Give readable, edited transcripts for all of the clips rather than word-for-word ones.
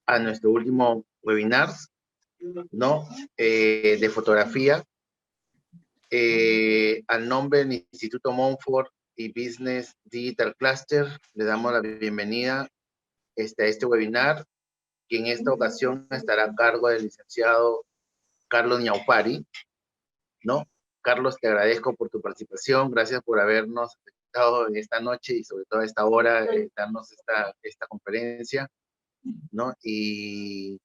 a nuestro último webinar, ¿no? De fotografía. Al nombre del Instituto Montfort y Business Digital Cluster, le damos la bienvenida a este webinar, que en esta ocasión estará a cargo del licenciado Carlos Ñaupari, ¿no? Carlos, te agradezco por tu participación, gracias por habernos invitado en esta noche y sobre todo a esta hora, darnos esta conferencia, ¿no? Y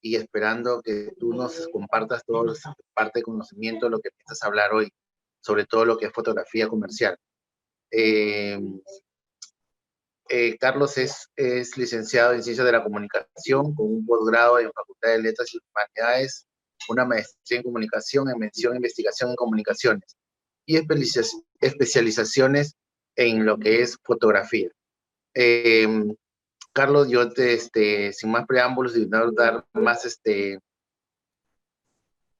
esperando que tú nos compartas toda parte de conocimiento de lo que piensas hablar hoy, sobre todo lo que es fotografía comercial. Carlos es licenciado en Ciencias de la Comunicación, con un posgrado en Facultad de Letras y Humanidades, una maestría en Comunicación, en mención e investigación en Comunicaciones, y especializaciones en lo que es fotografía. Carlos, yo sin más preámbulos y no dar más de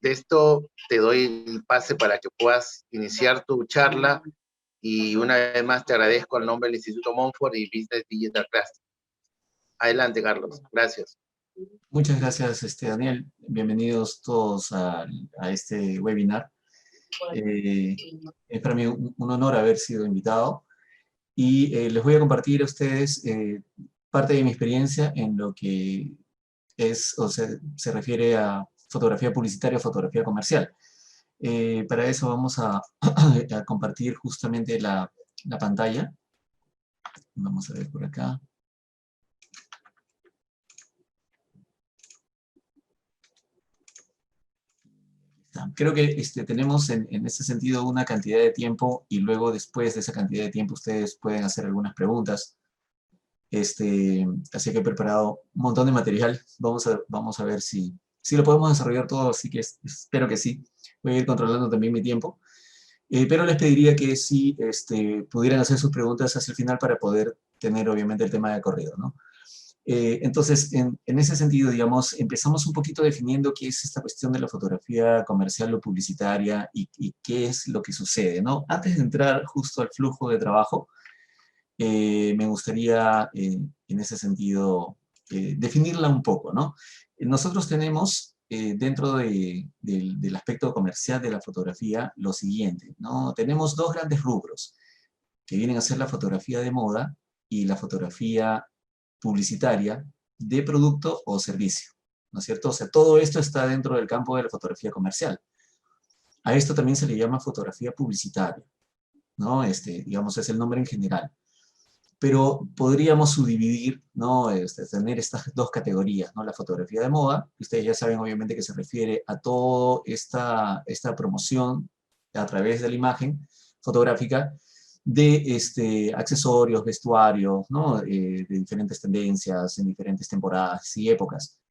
esto, te doy el pase para que puedas iniciar tu charla, y una vez más te agradezco al nombre del Instituto Montfort y Business Digital Cluster. Adelante, Carlos. Gracias. Muchas gracias, Daniel. Bienvenidos todos a este webinar. Es para mí un honor haber sido invitado y les voy a compartir a ustedes parte de mi experiencia en lo que es, o sea, se refiere a fotografía publicitaria o fotografía comercial. Para eso vamos a compartir justamente la pantalla. Vamos a ver por acá. Creo que tenemos en ese sentido una cantidad de tiempo y luego después de esa cantidad de tiempo ustedes pueden hacer algunas preguntas. Así que he preparado un montón de material. Vamos a ver si lo podemos desarrollar todo, así que espero que sí. Voy a ir controlando también mi tiempo. Pero les pediría que sí pudieran hacer sus preguntas hacia el final para poder tener obviamente el tema de corrido, ¿no? Entonces, en ese sentido, digamos, empezamos un poquito definiendo qué es esta cuestión de la fotografía comercial o publicitaria y qué es lo que sucede, ¿no? Antes de entrar justo al flujo de trabajo, me gustaría, en ese sentido, definirla un poco, ¿no? Nosotros tenemos, dentro del aspecto comercial de la fotografía, lo siguiente, ¿no? Tenemos dos grandes rubros, que vienen a ser la fotografía de moda y la fotografía publicitaria de producto o servicio, ¿no es cierto? O sea, todo esto está dentro del campo de la fotografía comercial. A esto también se le llama fotografía publicitaria, ¿no? Digamos, es el nombre en general. Pero podríamos subdividir, ¿no? Tener estas dos categorías, ¿no? La fotografía de moda, ustedes ya saben obviamente que se refiere a toda esta promoción a través de la imagen fotográfica de accesorios, vestuarios, ¿no? De diferentes tendencias, en diferentes temporadas y épocas.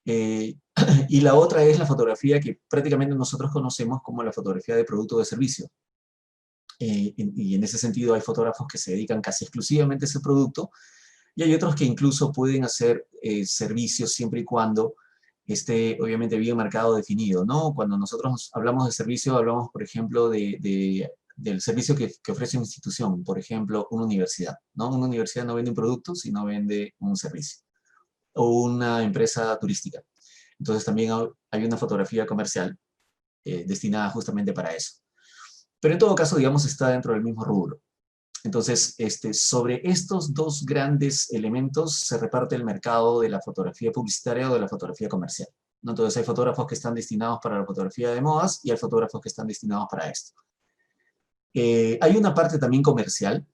Y la otra es la fotografía que prácticamente nosotros conocemos como la fotografía de producto o de servicio. Y en ese sentido hay fotógrafos que se dedican casi exclusivamente a ese producto, y hay otros que incluso pueden hacer servicios siempre y cuando esté obviamente bien marcado, definido, ¿no? Cuando nosotros hablamos de servicio, hablamos, por ejemplo, del servicio que ofrece una institución, por ejemplo, una universidad, ¿no? Una universidad no vende un producto, sino vende un servicio, o una empresa turística. Entonces también hay una fotografía comercial destinada justamente para eso. Pero en todo caso, digamos, está dentro del mismo rubro. Entonces, sobre estos dos grandes elementos se reparte el mercado de la fotografía publicitaria o de la fotografía comercial, ¿no? Entonces hay fotógrafos que están destinados para la fotografía de modas y hay fotógrafos que están destinados para esto. Hay una parte también comercial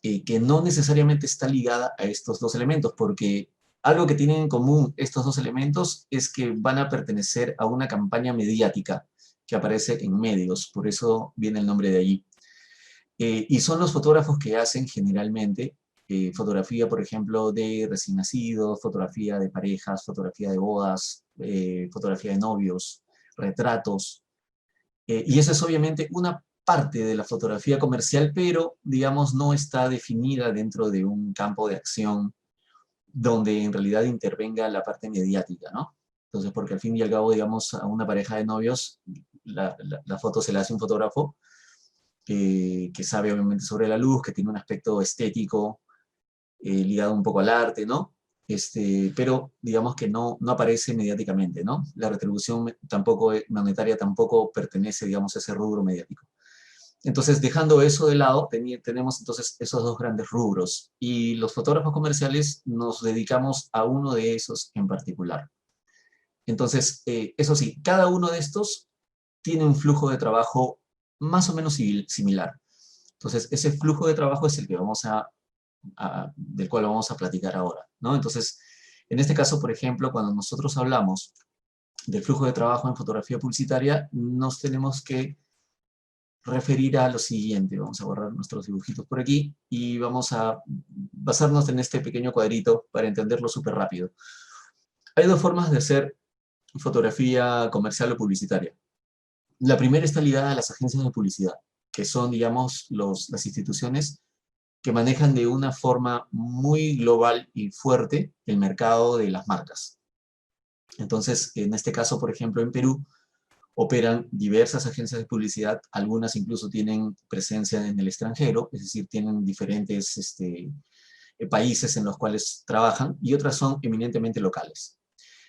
que no necesariamente está ligada a estos dos elementos, porque algo que tienen en común estos dos elementos es que van a pertenecer a una campaña mediática que aparece en medios, por eso viene el nombre de allí. Y son los fotógrafos que hacen generalmente fotografía, por ejemplo, de recién nacidos, fotografía de parejas, fotografía de bodas, fotografía de novios, retratos. Y esa es obviamente una parte de la fotografía comercial, pero, digamos, no está definida dentro de un campo de acción donde en realidad intervenga la parte mediática, ¿no? Entonces, porque al fin y al cabo, digamos, a una pareja de novios, la foto se la hace un fotógrafo que sabe obviamente sobre la luz, que tiene un aspecto estético ligado un poco al arte, ¿no? pero digamos que no aparece mediáticamente, ¿no? La retribución tampoco monetaria tampoco pertenece, digamos, a ese rubro mediático. Entonces, dejando eso de lado, tenemos entonces esos dos grandes rubros. Y los fotógrafos comerciales nos dedicamos a uno de esos en particular. Entonces, eso sí, cada uno de estos tiene un flujo de trabajo más o menos similar. Entonces, ese flujo de trabajo es el que del cual vamos a platicar ahora, ¿no? Entonces, en este caso, por ejemplo, cuando nosotros hablamos del flujo de trabajo en fotografía publicitaria, nos tenemos que referir a lo siguiente. Vamos a borrar nuestros dibujitos por aquí y vamos a basarnos en este pequeño cuadrito para entenderlo súper rápido. Hay dos formas de hacer fotografía comercial o publicitaria. La primera está ligada a las agencias de publicidad, que son, digamos, las instituciones que manejan de una forma muy global y fuerte el mercado de las marcas. Entonces, en este caso, por ejemplo, en Perú, operan diversas agencias de publicidad, algunas incluso tienen presencia en el extranjero, es decir, tienen diferentes países en los cuales trabajan, y otras son eminentemente locales.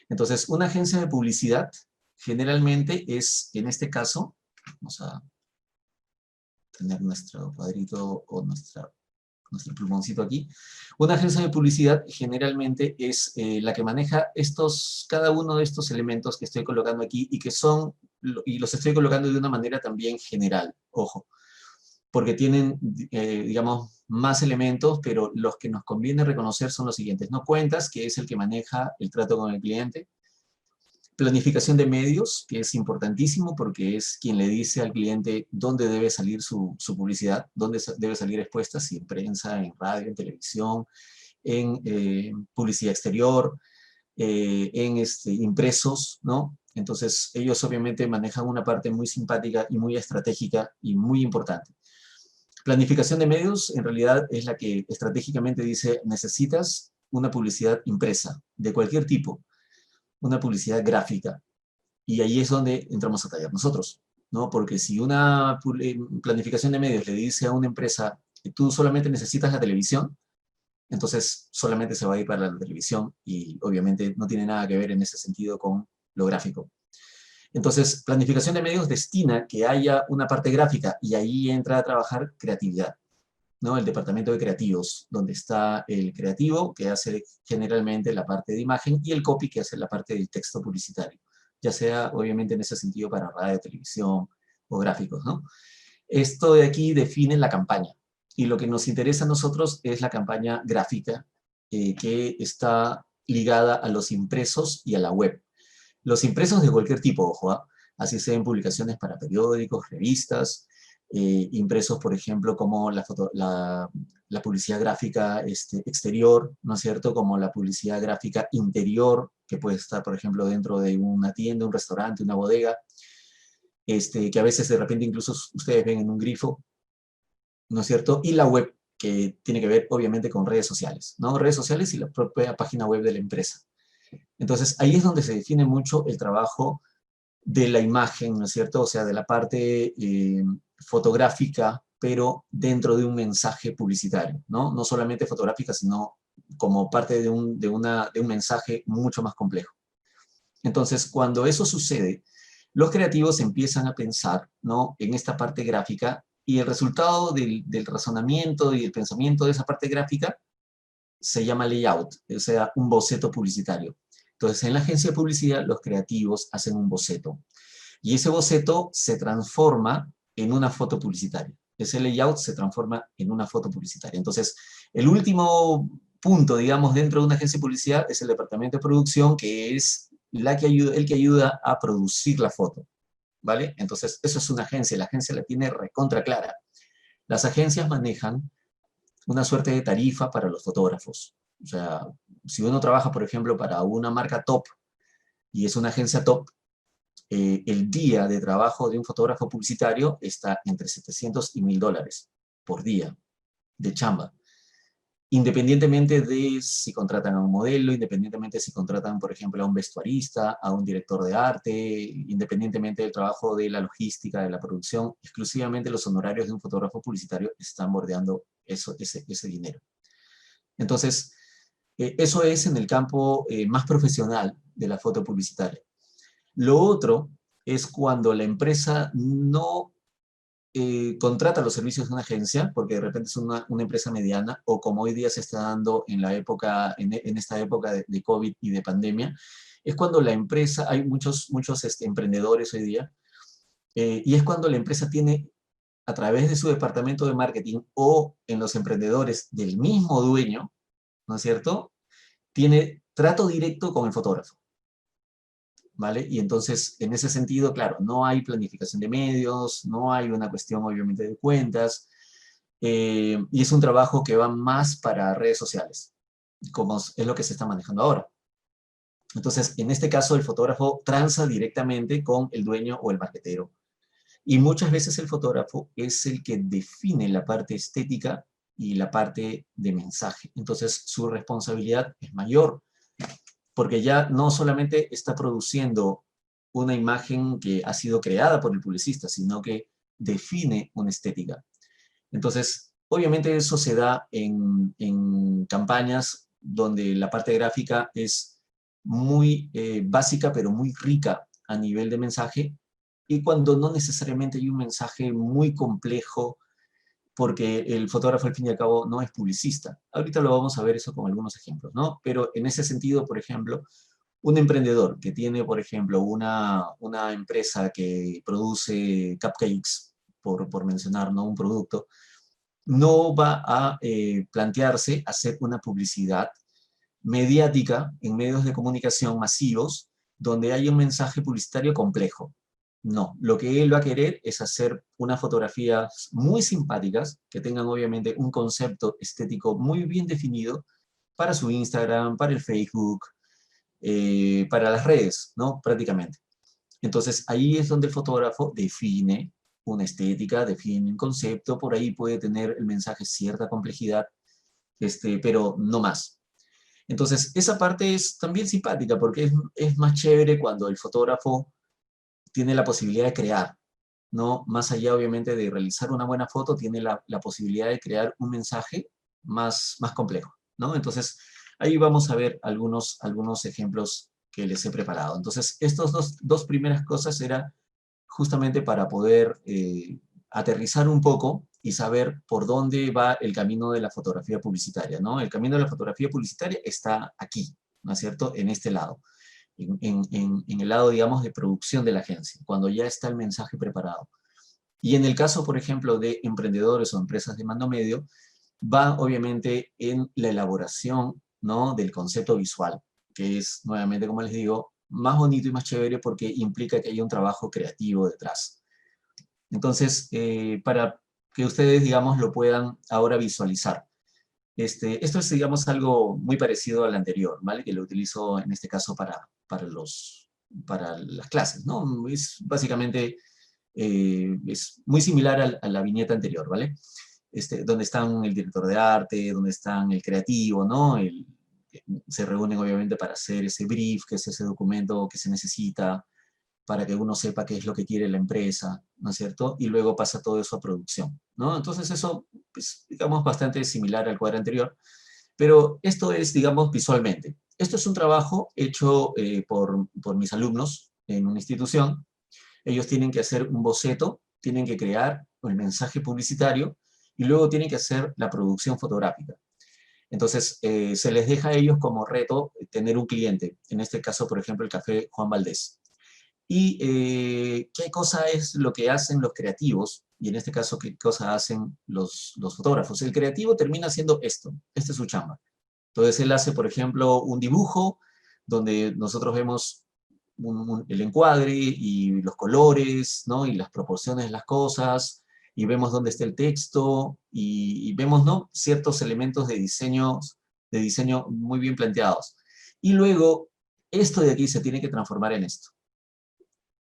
Entonces, una agencia de publicidad generalmente es, en este caso, vamos a tener nuestro cuadrito o nuestro plumoncito aquí. Una agencia de publicidad generalmente es la que maneja cada uno de estos elementos que estoy colocando aquí y los estoy colocando de una manera también general, ojo, porque tienen, digamos, más elementos, pero los que nos conviene reconocer son los siguientes. No cuentas, que es el que maneja el trato con el cliente. Planificación de medios, que es importantísimo porque es quien le dice al cliente dónde debe salir su publicidad, dónde debe salir expuesta, si en prensa, en radio, en televisión, en publicidad exterior, en impresos, ¿no? Entonces, ellos obviamente manejan una parte muy simpática y muy estratégica y muy importante. Planificación de medios, en realidad, es la que estratégicamente dice, necesitas una publicidad impresa, de cualquier tipo, una publicidad gráfica. Y ahí es donde entramos a tallar nosotros, ¿no? Porque si una planificación de medios le dice a una empresa que tú solamente necesitas la televisión, entonces solamente se va a ir para la televisión y obviamente no tiene nada que ver en ese sentido con lo gráfico. Entonces, planificación de medios destina que haya una parte gráfica y ahí entra a trabajar creatividad, ¿no? El departamento de creativos, donde está el creativo, que hace generalmente la parte de imagen, y el copy, que hace la parte del texto publicitario, ya sea, obviamente, en ese sentido para radio, televisión o gráficos, ¿no? Esto de aquí define la campaña, y lo que nos interesa a nosotros es la campaña gráfica, que está ligada a los impresos y a la web. Los impresos de cualquier tipo, ojo, ¿eh? Así sean publicaciones para periódicos, revistas, impresos, por ejemplo, como la publicidad gráfica exterior, ¿no es cierto? Como la publicidad gráfica interior, que puede estar, por ejemplo, dentro de una tienda, un restaurante, una bodega, que a veces de repente incluso ustedes ven en un grifo, ¿no es cierto? Y la web, que tiene que ver, obviamente, con redes sociales, ¿no? Redes sociales y la propia página web de la empresa. Entonces, ahí es donde se define mucho el trabajo de la imagen, ¿no es cierto? O sea, de la parte fotográfica, pero dentro de un mensaje publicitario, ¿no? No solamente fotográfica, sino como parte de un mensaje mucho más complejo. Entonces, cuando eso sucede, los creativos empiezan a pensar, ¿no?, en esta parte gráfica, y el resultado del razonamiento y el pensamiento de esa parte gráfica se llama layout, o sea, un boceto publicitario. Entonces, en la agencia de publicidad, los creativos hacen un boceto. Y ese boceto se transforma en una foto publicitaria. Ese layout se transforma en una foto publicitaria. Entonces, el último punto, digamos, dentro de una agencia de publicidad es el departamento de producción, que es el que ayuda a producir la foto, ¿vale? Entonces, eso es una agencia. La agencia la tiene recontra clara. Las agencias manejan una suerte de tarifa para los fotógrafos. O sea, si uno trabaja, por ejemplo, para una marca top y es una agencia top, el día de trabajo de un fotógrafo publicitario está entre 700 y $1000 por día de chamba. Independientemente de si contratan a un modelo, independientemente si contratan, por ejemplo, a un vestuarista, a un director de arte, independientemente del trabajo de la logística, de la producción, exclusivamente los honorarios de un fotógrafo publicitario están bordeando ese dinero. Entonces, Eso es en el campo más profesional de la foto publicitaria. Lo otro es cuando la empresa no contrata los servicios de una agencia, porque de repente es una empresa mediana, o como hoy día se está dando en la época, en esta época de COVID y de pandemia, es cuando la empresa, hay muchos emprendedores hoy día, y es cuando la empresa tiene, a través de su departamento de marketing o en los emprendedores del mismo dueño, ¿no es cierto?, tiene trato directo con el fotógrafo, ¿vale? Y entonces, en ese sentido, claro, no hay planificación de medios, no hay una cuestión, obviamente, de cuentas, y es un trabajo que va más para redes sociales, como es lo que se está manejando ahora. Entonces, en este caso, el fotógrafo transa directamente con el dueño o el marketero. Y muchas veces el fotógrafo es el que define la parte estética y la parte de mensaje. Entonces, su responsabilidad es mayor, porque ya no solamente está produciendo una imagen que ha sido creada por el publicista, sino que define una estética. Entonces, obviamente eso se da en campañas donde la parte gráfica es muy básica, pero muy rica a nivel de mensaje, y cuando no necesariamente hay un mensaje muy complejo, porque el fotógrafo al fin y al cabo no es publicista. Ahorita lo vamos a ver eso con algunos ejemplos, ¿no? Pero en ese sentido, por ejemplo, un emprendedor que tiene, por ejemplo, una empresa que produce cupcakes, por mencionar, ¿no?, un producto, no va a plantearse hacer una publicidad mediática en medios de comunicación masivos donde haya un mensaje publicitario complejo. No, lo que él va a querer es hacer unas fotografías muy simpáticas, que tengan obviamente un concepto estético muy bien definido para su Instagram, para el Facebook, para las redes, ¿no? Prácticamente. Entonces, ahí es donde el fotógrafo define una estética, define un concepto, por ahí puede tener el mensaje cierta complejidad, pero no más. Entonces, esa parte es también simpática porque es más chévere cuando el fotógrafo tiene la posibilidad de crear, ¿no? Más allá, obviamente, de realizar una buena foto, tiene la posibilidad de crear un mensaje más complejo, ¿no? Entonces, ahí vamos a ver algunos ejemplos que les he preparado. Entonces, estas dos primeras cosas era justamente para poder aterrizar un poco y saber por dónde va el camino de la fotografía publicitaria, ¿no? El camino de la fotografía publicitaria está aquí, ¿no es cierto?, en este lado, en el lado, digamos, de producción de la agencia, cuando ya está el mensaje preparado. Y en el caso, por ejemplo, de emprendedores o empresas de mando medio, va obviamente en la elaboración, ¿no?, del concepto visual, que es, nuevamente, como les digo, más bonito y más chévere porque implica que haya un trabajo creativo detrás. Entonces, para que ustedes, digamos, lo puedan ahora visualizar. Esto es, digamos, algo muy parecido al anterior, ¿vale? Que lo utilizo en este caso para las clases, ¿no? Es básicamente, es muy similar a la viñeta anterior, ¿vale? Donde están el director de arte, donde están el creativo, ¿no? Se reúnen obviamente para hacer ese brief, que es ese documento que se necesita para que uno sepa qué es lo que quiere la empresa, ¿no es cierto? Y luego pasa todo eso a producción, ¿no? Entonces eso es, digamos, bastante similar al cuadro anterior, pero esto es, digamos, visualmente. Esto es un trabajo hecho por mis alumnos en una institución. Ellos tienen que hacer un boceto, tienen que crear el mensaje publicitario y luego tienen que hacer la producción fotográfica. Entonces, se les deja a ellos como reto tener un cliente, en este caso, por ejemplo, el Café Juan Valdés. Y qué cosa es lo que hacen los creativos, y en este caso, qué cosa hacen los fotógrafos. El creativo termina haciendo esto, esta es su chamba. Entonces, él hace, por ejemplo, un dibujo donde nosotros vemos el encuadre y los colores, ¿no?, y las proporciones de las cosas, y vemos dónde está el texto, y vemos, ¿no?, ciertos elementos de diseño muy bien planteados. Y luego, esto de aquí se tiene que transformar en esto.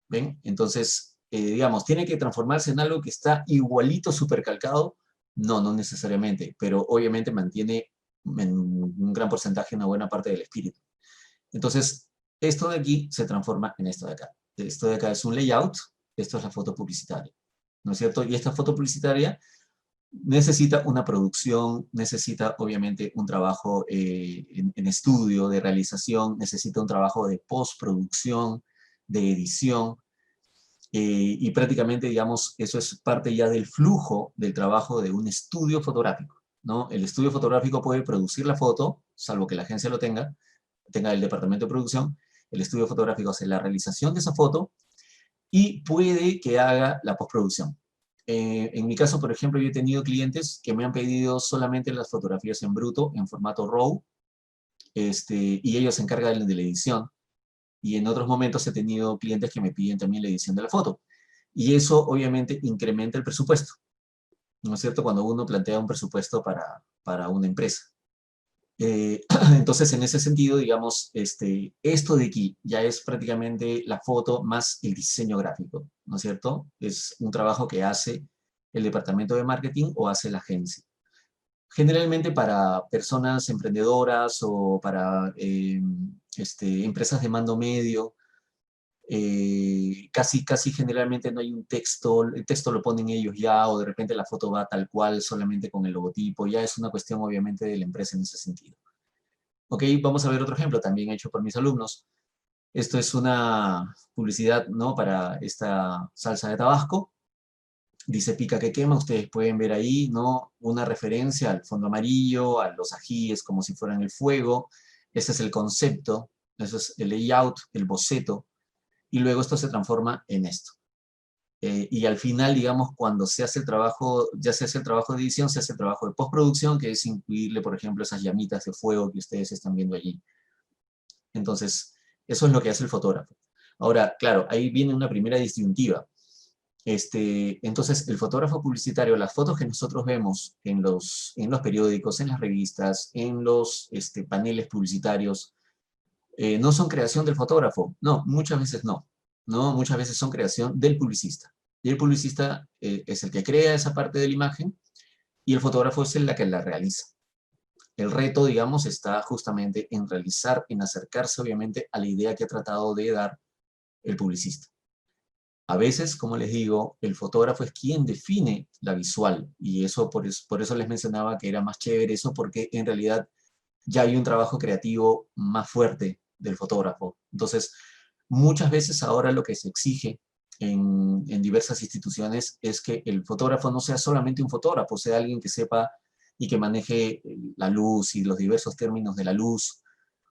¿Ven? Entonces, digamos, ¿tiene que transformarse en algo que está igualito, supercalcado? No, no necesariamente, pero obviamente mantiene en un gran porcentaje, una buena parte del espíritu. Entonces, esto de aquí se transforma en esto de acá. Esto de acá es un layout, esto es la foto publicitaria, ¿no es cierto? Y esta foto publicitaria necesita una producción, necesita obviamente un trabajo en estudio, de realización, necesita un trabajo de postproducción, de edición, y prácticamente, digamos, eso es parte ya del flujo del trabajo de un estudio fotográfico, ¿no? El estudio fotográfico puede producir la foto, salvo que la agencia lo tenga el departamento de producción, el estudio fotográfico hace la realización de esa foto y puede que haga la postproducción. En mi caso, por ejemplo, yo he tenido clientes que me han pedido solamente las fotografías en bruto, en formato RAW, y ellos se encargan de la edición. Y en otros momentos he tenido clientes que me piden también la edición de la foto. Y eso obviamente incrementa el presupuesto, ¿no es cierto? Cuando uno plantea un presupuesto para una empresa. Entonces, en ese sentido, digamos, esto de aquí ya es prácticamente la foto más el diseño gráfico, ¿no es cierto? Es un trabajo que hace el departamento de marketing o hace la agencia. Generalmente para personas emprendedoras o para empresas de mando medio, casi generalmente no hay un texto, el texto lo ponen ellos ya, o de repente la foto va tal cual, solamente con el logotipo, ya es una cuestión obviamente de la empresa en ese sentido. Ok, vamos a ver otro ejemplo, también hecho por mis alumnos. Esto es una publicidad, ¿no?, para esta salsa de Tabasco. Dice pica que quema, ustedes pueden ver ahí, ¿no?, una referencia al fondo amarillo, a los ajíes como si fueran el fuego. Ese es el concepto, eso es el layout, el boceto. Y luego esto se transforma en esto. Y al final, digamos, cuando se hace el trabajo, ya se hace el trabajo de edición, se hace el trabajo de postproducción, que es incluirle, por ejemplo, esas llamitas de fuego que ustedes están viendo allí. Entonces, eso es lo que hace el fotógrafo. Ahora, claro, ahí viene una primera disyuntiva. Entonces, el fotógrafo publicitario, las fotos que nosotros vemos en los periódicos, en las revistas, en los paneles publicitarios, no son creación del fotógrafo. No, muchas veces no. No, muchas veces son creación del publicista. Y el publicista es el que crea esa parte de la imagen y el fotógrafo es el que la realiza. El reto, digamos, está justamente en realizar, en acercarse, obviamente, a la idea que ha tratado de dar el publicista. A veces, como les digo, el fotógrafo es quien define la visual, y eso por eso les mencionaba que era más chévere eso, porque en realidad ya hay un trabajo creativo más fuerte del fotógrafo. Entonces, muchas veces ahora lo que se exige en diversas instituciones es que el fotógrafo no sea solamente un fotógrafo, sea alguien que sepa y que maneje la luz y los diversos términos de la luz,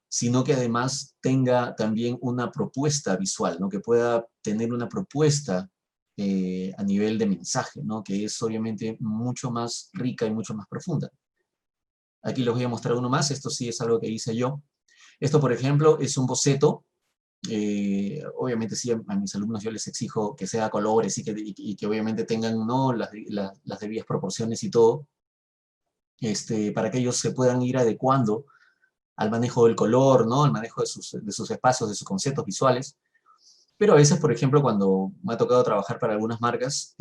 sino que además tenga también una propuesta visual, ¿no?, que pueda tener una propuesta a nivel de mensaje, ¿no?, que es obviamente mucho más rica y mucho más profunda. Aquí les voy a mostrar uno más, esto sí es algo que hice yo. Esto, por ejemplo, es un boceto. Obviamente sí, a mis alumnos yo les exijo que sea a colores y que obviamente tengan, ¿no?, las debidas proporciones y todo, para que ellos se puedan ir adecuando al manejo del color, ¿no?, al manejo de sus espacios, de sus conceptos visuales. Pero a veces, por ejemplo, cuando me ha tocado trabajar para algunas marcas,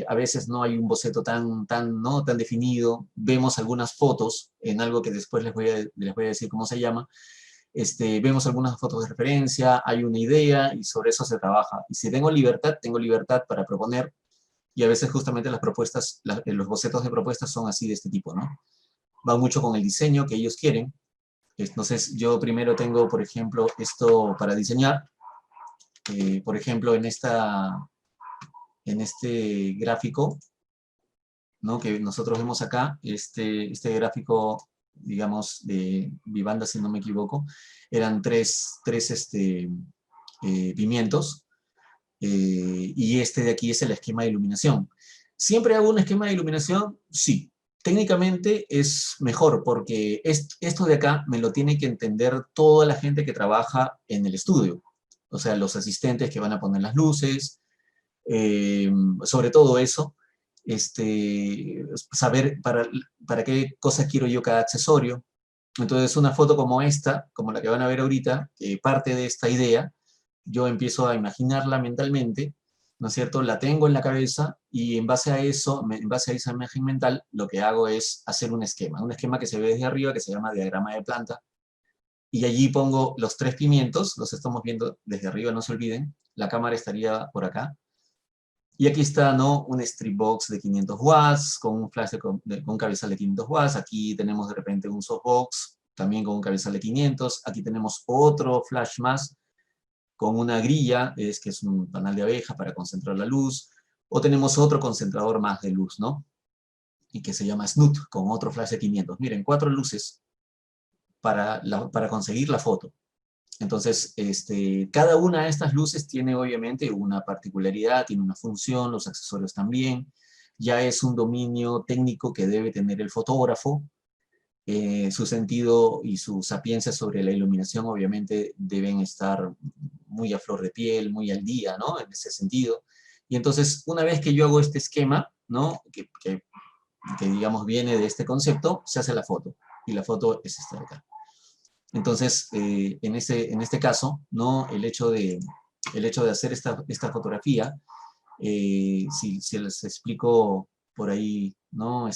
a veces no hay un boceto ¿no?, tan definido. Vemos algunas fotos en algo que después les voy a decir cómo se llama. Vemos algunas fotos de referencia, hay una idea y sobre eso se trabaja. Y si tengo libertad para proponer, y a veces justamente las propuestas, los bocetos de propuestas son así de este tipo, ¿no? Va mucho con el diseño que ellos quieren. Entonces yo primero tengo, por ejemplo, esto para diseñar. Por ejemplo, en este gráfico, ¿no?, que nosotros vemos acá, este gráfico, digamos, de Vivanda, si no me equivoco, eran tres pimientos, y este de aquí es el esquema de iluminación. ¿Siempre hago un esquema de iluminación? Sí. Técnicamente es mejor, porque esto de acá me lo tiene que entender toda la gente que trabaja en el estudio. O sea, los asistentes que van a poner las luces, sobre todo eso, saber para qué cosa quiero yo cada accesorio. Entonces, una foto como esta, como la que van a ver ahorita, que parte de esta idea, yo empiezo a imaginarla mentalmente, ¿no es cierto? La tengo en la cabeza y en base a eso, en base a esa imagen mental, lo que hago es hacer un esquema que se ve desde arriba, que se llama diagrama de planta, y allí pongo los tres pimientos, los estamos viendo desde arriba, no se olviden, la cámara estaría por acá, Y aquí está, ¿no? Un strip box de 500 watts, con un flash con un cabezal de 500 watts. Aquí tenemos de repente un softbox, también con un cabezal de 500. Aquí tenemos otro flash más, con una grilla, que es un panal de abeja para concentrar la luz. O tenemos otro concentrador más de luz, ¿no? Y que se llama Snoot, con otro flash de 500. Miren, 4 luces para conseguir la foto. Entonces, cada una de estas luces tiene obviamente una particularidad, tiene una función, los accesorios también. Ya es un dominio técnico que debe tener el fotógrafo. Su sentido y su sapiencia sobre la iluminación obviamente deben estar muy a flor de piel, muy al día, ¿no? En ese sentido. Y entonces, una vez que yo hago este esquema, ¿no? Que digamos viene de este concepto, se hace la foto. Y la foto es esta de acá. Entonces, en este caso, ¿no? El hecho de hacer esta fotografía, si les explico por ahí, ¿no?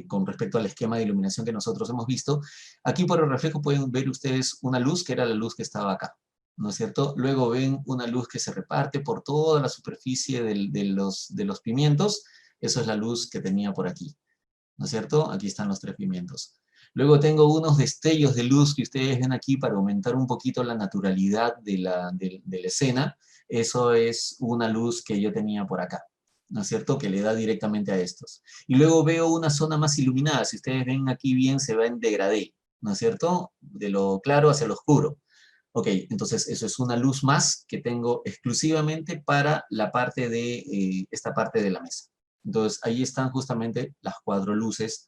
Con respecto al esquema de iluminación que nosotros hemos visto, aquí por el reflejo pueden ver ustedes una luz que era la luz que estaba acá, ¿no es cierto? Luego ven una luz que se reparte por toda la superficie de los pimientos, eso es la luz que tenía por aquí, ¿no es cierto? Aquí están los 3 pimientos. Luego tengo unos destellos de luz que ustedes ven aquí para aumentar un poquito la naturalidad de la escena. Eso es una luz que yo tenía por acá, ¿no es cierto? Que le da directamente a estos. Y luego veo una zona más iluminada. Si ustedes ven aquí bien, se va en degradé, ¿no es cierto? De lo claro hacia lo oscuro. Ok, entonces eso es una luz más que tengo exclusivamente para la parte de esta parte de la mesa. Entonces ahí están justamente las 4 luces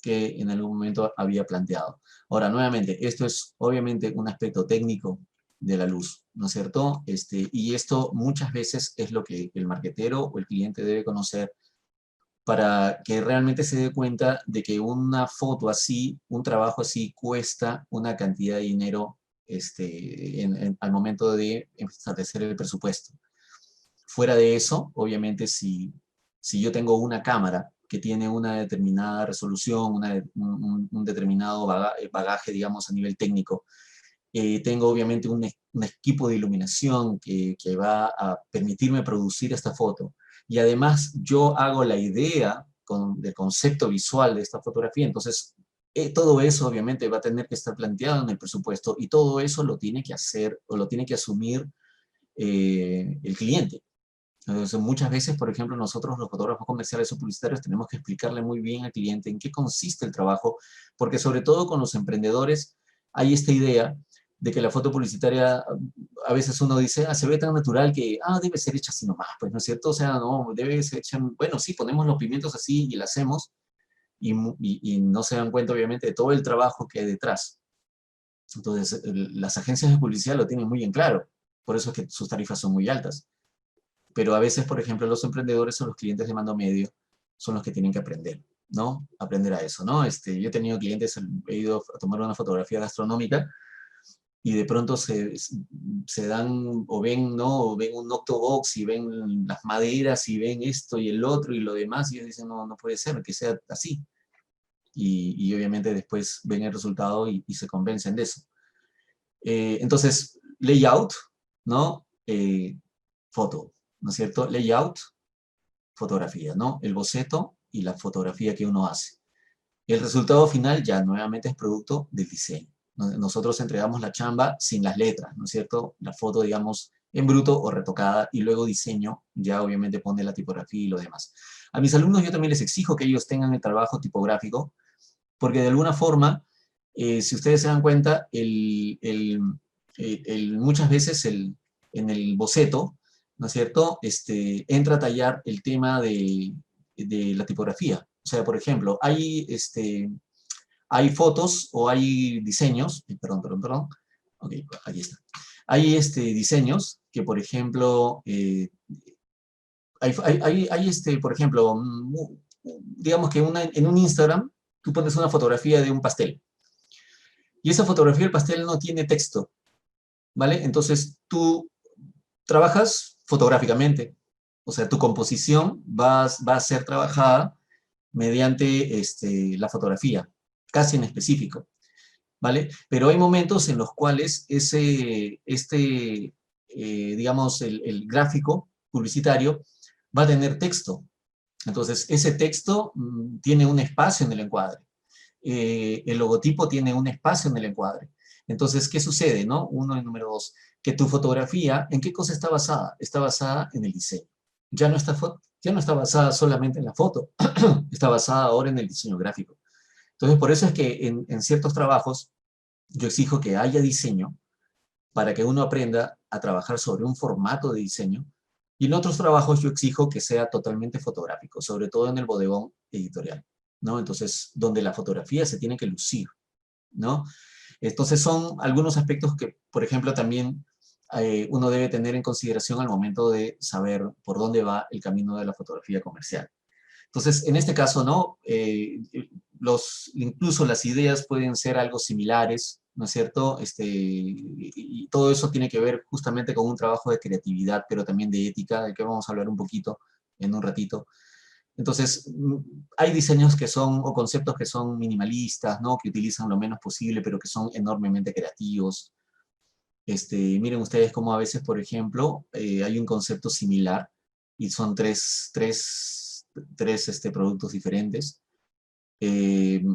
que en algún momento había planteado. Ahora, nuevamente, esto es obviamente un aspecto técnico de la luz, ¿no es cierto? Y esto muchas veces es lo que el marketero o el cliente debe conocer para que realmente se dé cuenta de que una foto así, un trabajo así, cuesta una cantidad de dinero al momento de establecer el presupuesto. Fuera de eso, obviamente, si yo tengo una cámara que tiene una determinada resolución, un determinado bagaje, digamos, a nivel técnico, tengo obviamente un equipo de iluminación que va a permitirme producir esta foto. Y además yo hago la idea del concepto visual de esta fotografía, entonces todo eso obviamente va a tener que estar planteado en el presupuesto y todo eso lo tiene que hacer o lo tiene que asumir el cliente. Entonces, muchas veces, por ejemplo, nosotros los fotógrafos comerciales o publicitarios tenemos que explicarle muy bien al cliente en qué consiste el trabajo, porque sobre todo con los emprendedores hay esta idea de que la foto publicitaria, a veces uno dice, se ve tan natural que, debe ser hecha así nomás, pues, ¿no es cierto? O sea, no, debe ser hecha, bueno, sí, ponemos los pimientos así y la hacemos, y no se dan cuenta, obviamente, de todo el trabajo que hay detrás. Entonces, las agencias de publicidad lo tienen muy en claro, por eso es que sus tarifas son muy altas. Pero a veces, por ejemplo, los emprendedores o los clientes de mando medio son los que tienen que aprender, ¿no? Aprender a eso, ¿no? Yo he tenido clientes, he ido a tomar una fotografía gastronómica y de pronto se dan o ven, ¿no? O ven un octobox y ven las maderas y ven esto y el otro y lo demás y ellos dicen, no, no puede ser que sea así. Y obviamente después ven el resultado y se convencen de eso. Entonces, layout, ¿no? Foto, ¿no es cierto? Layout, fotografía, ¿no? El boceto y la fotografía que uno hace. El resultado final ya nuevamente es producto del diseño. Nosotros entregamos la chamba sin las letras, ¿no es cierto? La foto, digamos, en bruto o retocada, y luego diseño, ya obviamente pone la tipografía y lo demás. A mis alumnos yo también les exijo que ellos tengan el trabajo tipográfico, porque de alguna forma, si ustedes se dan cuenta, muchas veces en el boceto, ¿no es cierto?, entra a tallar el tema de la tipografía. O sea, por ejemplo, hay fotos o hay diseños, perdón, ok, aquí está. Hay diseños que, por ejemplo, por ejemplo, digamos que en un Instagram, tú pones una fotografía de un pastel. Y esa fotografía del pastel no tiene texto, ¿vale? Entonces tú trabajas fotográficamente. O sea, tu composición va a ser trabajada mediante la fotografía, casi en específico, ¿vale? Pero hay momentos en los cuales digamos, el gráfico publicitario, va a tener texto. Entonces, ese texto tiene un espacio en el encuadre. El logotipo tiene un espacio en el encuadre. Entonces, ¿qué sucede, no? Uno y número dos, que tu fotografía, ¿en qué cosa está basada? Está basada en el diseño. Ya no está basada solamente en la foto, está basada ahora en el diseño gráfico. Entonces, por eso es que en ciertos trabajos yo exijo que haya diseño para que uno aprenda a trabajar sobre un formato de diseño, y en otros trabajos yo exijo que sea totalmente fotográfico, sobre todo en el bodegón editorial, ¿no? Entonces, donde la fotografía se tiene que lucir, ¿no? Entonces son algunos aspectos que, por ejemplo, también uno debe tener en consideración al momento de saber por dónde va el camino de la fotografía comercial. Entonces, en este caso, ¿no? Incluso las ideas pueden ser algo similares, ¿no es cierto? Y todo eso tiene que ver justamente con un trabajo de creatividad, pero también de ética, de que vamos a hablar un poquito en un ratito. Entonces, hay diseños que son, o conceptos que son minimalistas, ¿no? Que utilizan lo menos posible, pero que son enormemente creativos. Miren ustedes cómo a veces, por ejemplo, hay un concepto similar y son tres productos diferentes.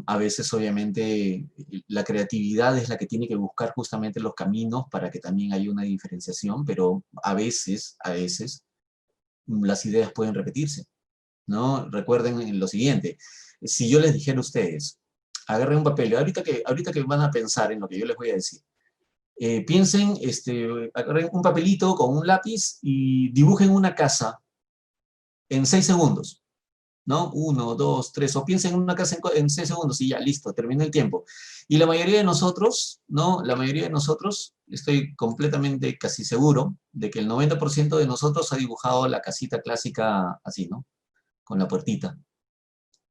A veces, obviamente, la creatividad es la que tiene que buscar justamente los caminos para que también haya una diferenciación, pero a veces, las ideas pueden repetirse, ¿no? Recuerden lo siguiente, si yo les dijera a ustedes, agarren un papel, ahorita que van a pensar en lo que yo les voy a decir, piensen, agarren un papelito con un lápiz y dibujen una casa en 6 segundos, ¿no? 1, 2, 3, o piensen en una casa en 6 segundos y ya, listo, terminó el tiempo. Y la mayoría de nosotros, ¿no? La mayoría de nosotros, estoy completamente casi seguro de que el 90% de nosotros ha dibujado la casita clásica así, ¿no? Con la puertita,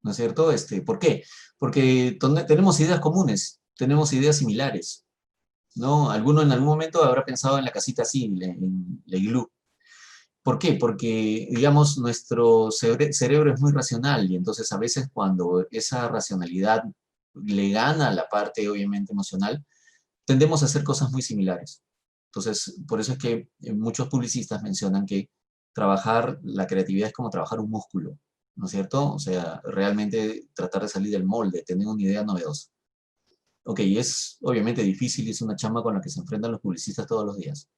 ¿no es cierto? ¿Por qué? Porque tenemos ideas comunes, tenemos ideas similares, ¿no? Alguno en algún momento habrá pensado en la casita así, en la iglú. ¿Por qué? Porque, digamos, nuestro cerebro es muy racional y entonces a veces cuando esa racionalidad le gana a la parte, obviamente, emocional, tendemos a hacer cosas muy similares. Entonces, por eso es que muchos publicistas mencionan que trabajar la creatividad es como trabajar un músculo, ¿no es cierto? O sea, realmente tratar de salir del molde, tener una idea novedosa. Ok, es obviamente difícil y es una chamba con la que se enfrentan los publicistas todos los días.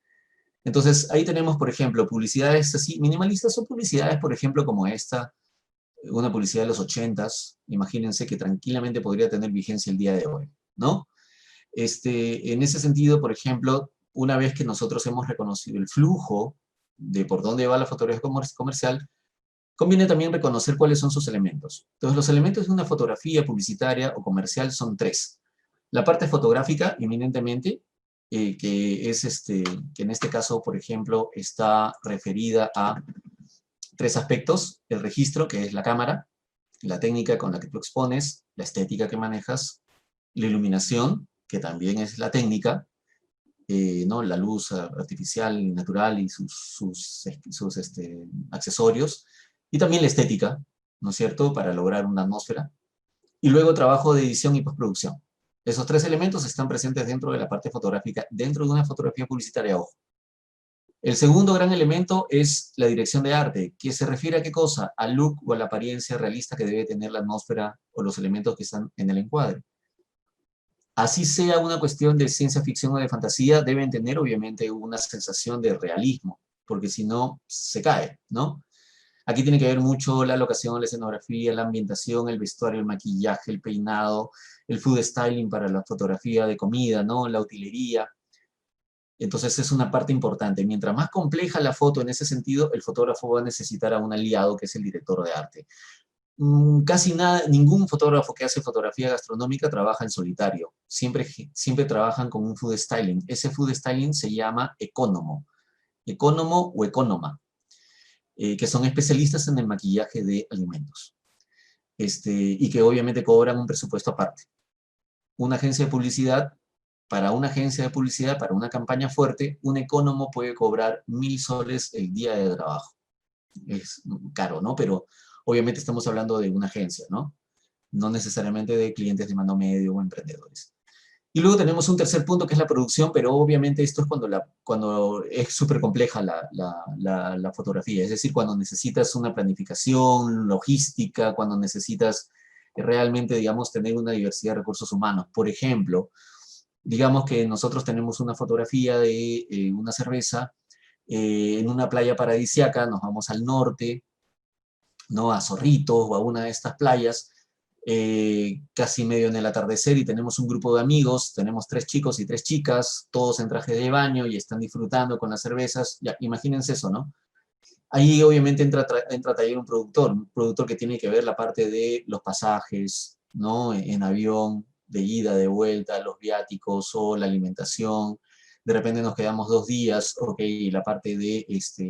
Entonces, ahí tenemos, por ejemplo, publicidades así, minimalistas o publicidades, por ejemplo, como esta, una publicidad de los 80s, imagínense que tranquilamente podría tener vigencia el día de hoy, ¿no? En ese sentido, por ejemplo, una vez que nosotros hemos reconocido el flujo de por dónde va la fotografía comercial, conviene también reconocer cuáles son sus elementos. Entonces, los elementos de una fotografía publicitaria o comercial son 3. La parte fotográfica, eminentemente, que en este caso, por ejemplo, está referida a 3 aspectos: el registro, que es la cámara, la técnica con la que tú expones, la estética que manejas, la iluminación, que también es la técnica, ¿no? La luz artificial y natural y sus accesorios, y también la estética, ¿no es cierto?, para lograr una atmósfera. Y luego trabajo de edición y postproducción. Esos 3 elementos están presentes dentro de la parte fotográfica, dentro de una fotografía publicitaria, ojo. El segundo gran elemento es la dirección de arte, que se refiere a qué cosa, al look o a la apariencia realista que debe tener la atmósfera o los elementos que están en el encuadre. Así sea una cuestión de ciencia ficción o de fantasía, deben tener obviamente una sensación de realismo, porque si no, se cae, ¿no? Aquí tiene que ver mucho la locación, la escenografía, la ambientación, el vestuario, el maquillaje, el peinado, el food styling para la fotografía de comida, ¿no? La utilería. Entonces es una parte importante. Mientras más compleja la foto en ese sentido, el fotógrafo va a necesitar a un aliado que es el director de arte. Casi ningún fotógrafo que hace fotografía gastronómica trabaja en solitario. Siempre trabajan con un food styling. Ese food styling se llama ecónomo o ecónoma, que son especialistas en el maquillaje de alimentos. Y que obviamente cobran un presupuesto aparte. Una agencia de publicidad, para una campaña fuerte, un ecónomo puede cobrar 1.000 soles el día de trabajo. Es caro, ¿no? Pero obviamente estamos hablando de una agencia, ¿no? No necesariamente de clientes de mano medio o emprendedores. Y luego tenemos un tercer punto que es la producción, pero obviamente esto es cuando es súper compleja la fotografía, es decir, cuando necesitas una planificación, logística, cuando necesitas realmente, digamos, tener una diversidad de recursos humanos. Por ejemplo, digamos que nosotros tenemos una fotografía de una cerveza en una playa paradisíaca, nos vamos al norte, ¿no? A Zorritos o a una de estas playas, casi medio en el atardecer, y tenemos un grupo de amigos, tenemos 3 chicos y 3 chicas, todos en traje de baño y están disfrutando con las cervezas. Ya, imagínense eso, ¿no? Ahí obviamente entra a taller un productor que tiene que ver la parte de los pasajes, ¿no? En avión, de ida, de vuelta, los viáticos o la alimentación. De repente nos quedamos 2 días, ok, la parte de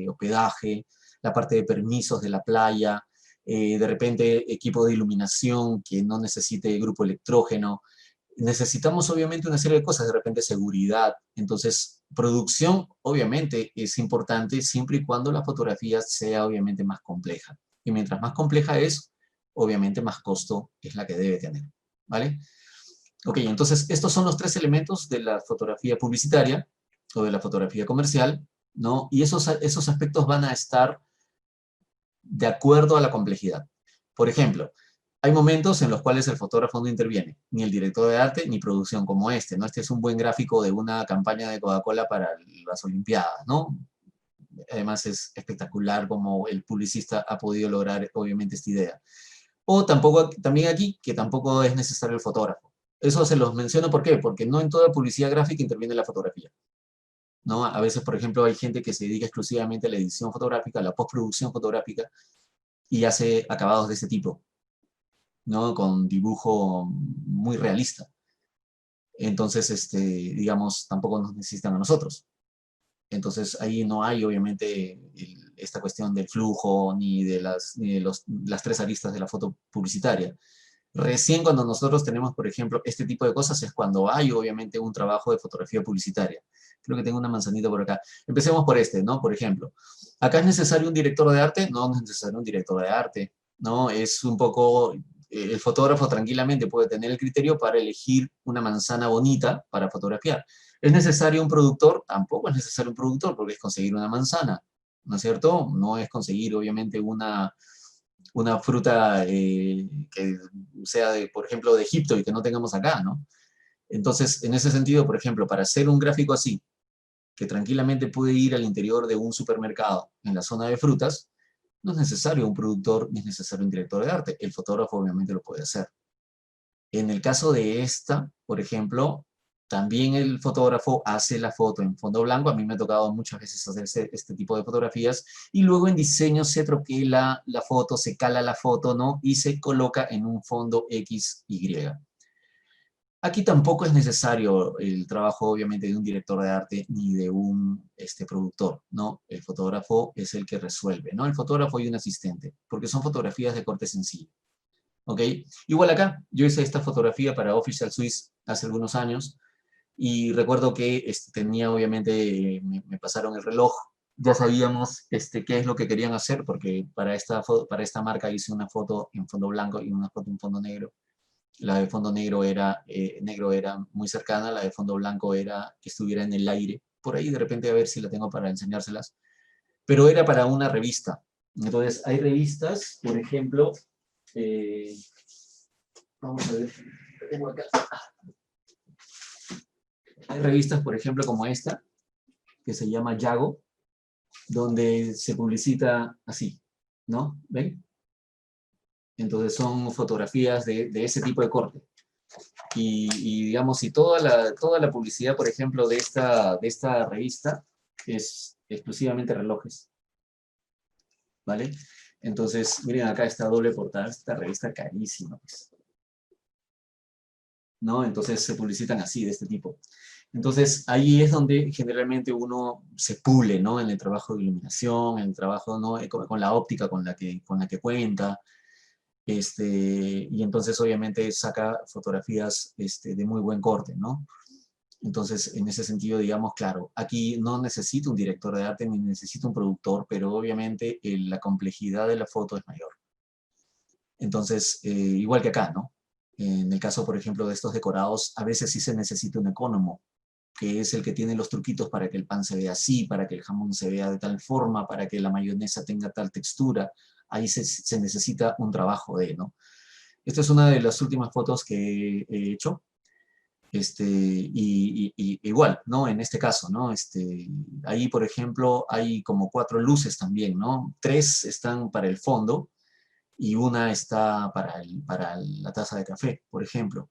hospedaje, la parte de permisos de la playa, de repente equipo de iluminación que no necesite grupo electrógeno. Necesitamos obviamente una serie de cosas, de repente seguridad. Entonces, producción obviamente es importante siempre y cuando la fotografía sea obviamente más compleja. Y mientras más compleja es, obviamente más costo es la que debe tener. ¿Vale? Ok, entonces estos son los 3 elementos de la fotografía publicitaria o de la fotografía comercial, ¿no? Y esos aspectos van a estar de acuerdo a la complejidad. Por ejemplo, hay momentos en los cuales el fotógrafo no interviene, ni el director de arte, ni producción como este, ¿no? Este es un buen gráfico de una campaña de Coca-Cola para las Olimpiadas, ¿no? Además es espectacular como el publicista ha podido lograr, obviamente, esta idea. O también aquí, que tampoco es necesario el fotógrafo. Eso se los menciono, ¿por qué? Porque no en toda publicidad gráfica interviene la fotografía, ¿no? A veces, por ejemplo, hay gente que se dedica exclusivamente a la edición fotográfica, a la postproducción fotográfica, y hace acabados de ese tipo, ¿no? Con dibujo muy realista. Entonces, digamos, tampoco nos necesitan a nosotros. Entonces, ahí no hay, obviamente, esta cuestión del flujo ni de las 3 aristas de la foto publicitaria. Recién cuando nosotros tenemos, por ejemplo, este tipo de cosas es cuando hay, obviamente, un trabajo de fotografía publicitaria. Creo que tengo una manzanita por acá. Empecemos por ¿no? Por ejemplo, ¿acá es necesario un director de arte? No, no es necesario un director de arte, ¿no? Es un poco, el fotógrafo tranquilamente puede tener el criterio para elegir una manzana bonita para fotografiar. ¿Es necesario un productor? Tampoco es necesario un productor, porque es conseguir una manzana, ¿no es cierto? No es conseguir, obviamente, una fruta que sea, por ejemplo, de Egipto y que no tengamos acá, ¿no? Entonces, en ese sentido, por ejemplo, para hacer un gráfico así, que tranquilamente puede ir al interior de un supermercado en la zona de frutas, no es necesario un productor ni es necesario un director de arte. El fotógrafo obviamente lo puede hacer. En el caso de esta, por ejemplo, también el fotógrafo hace la foto en fondo blanco. A mí me ha tocado muchas veces hacer este tipo de fotografías. Y luego en diseño se troquela la foto, se cala la foto, ¿no? Y se coloca en un fondo XY. Aquí tampoco es necesario el trabajo, obviamente, de un director de arte ni de un productor, ¿no? El fotógrafo es el que resuelve, ¿no? El fotógrafo y un asistente, porque son fotografías de corte sencillo. ¿Ok? Igual acá, yo hice esta fotografía para Official Swiss hace algunos años y recuerdo que tenía, obviamente, me pasaron el reloj, ya sabíamos qué es lo que querían hacer, porque para esta marca hice una foto en fondo blanco y una foto en fondo negro. La de fondo negro era muy cercana, la de fondo blanco era que estuviera en el aire. Por ahí de repente a ver si la tengo para enseñárselas. Pero era para una revista. Entonces, hay revistas, por ejemplo, eh, vamos a ver, tengo acá. Hay revistas, por ejemplo, como esta, que se llama Yago, donde se publicita así, ¿no? ¿Ven? Entonces son fotografías de ese tipo de corte. Y digamos, si toda la publicidad, por ejemplo, de esta revista es exclusivamente relojes, ¿vale? Entonces, miren acá esta doble portada, esta revista carísima, pues, ¿no? Entonces se publicitan así, de este tipo. Entonces, ahí es donde generalmente uno se pule, ¿no? En el trabajo de iluminación, en el trabajo, ¿no? Con la óptica con la que cuenta, y entonces obviamente saca fotografías de muy buen corte, ¿no? Entonces, en ese sentido, digamos, claro, aquí no necesito un director de arte ni necesito un productor, pero obviamente la complejidad de la foto es mayor. Entonces, igual que acá, ¿no? En el caso, por ejemplo, de estos decorados, a veces sí se necesita un ecónomo, que es el que tiene los truquitos para que el pan se vea así, para que el jamón se vea de tal forma, para que la mayonesa tenga tal textura. Ahí se necesita un trabajo ¿no? Esta es una de las últimas fotos que he hecho. Igual, ¿no? En este caso, ¿no? Ahí, por ejemplo, hay como 4 luces también, ¿no? 3 están para el fondo y una está para la taza de café, por ejemplo.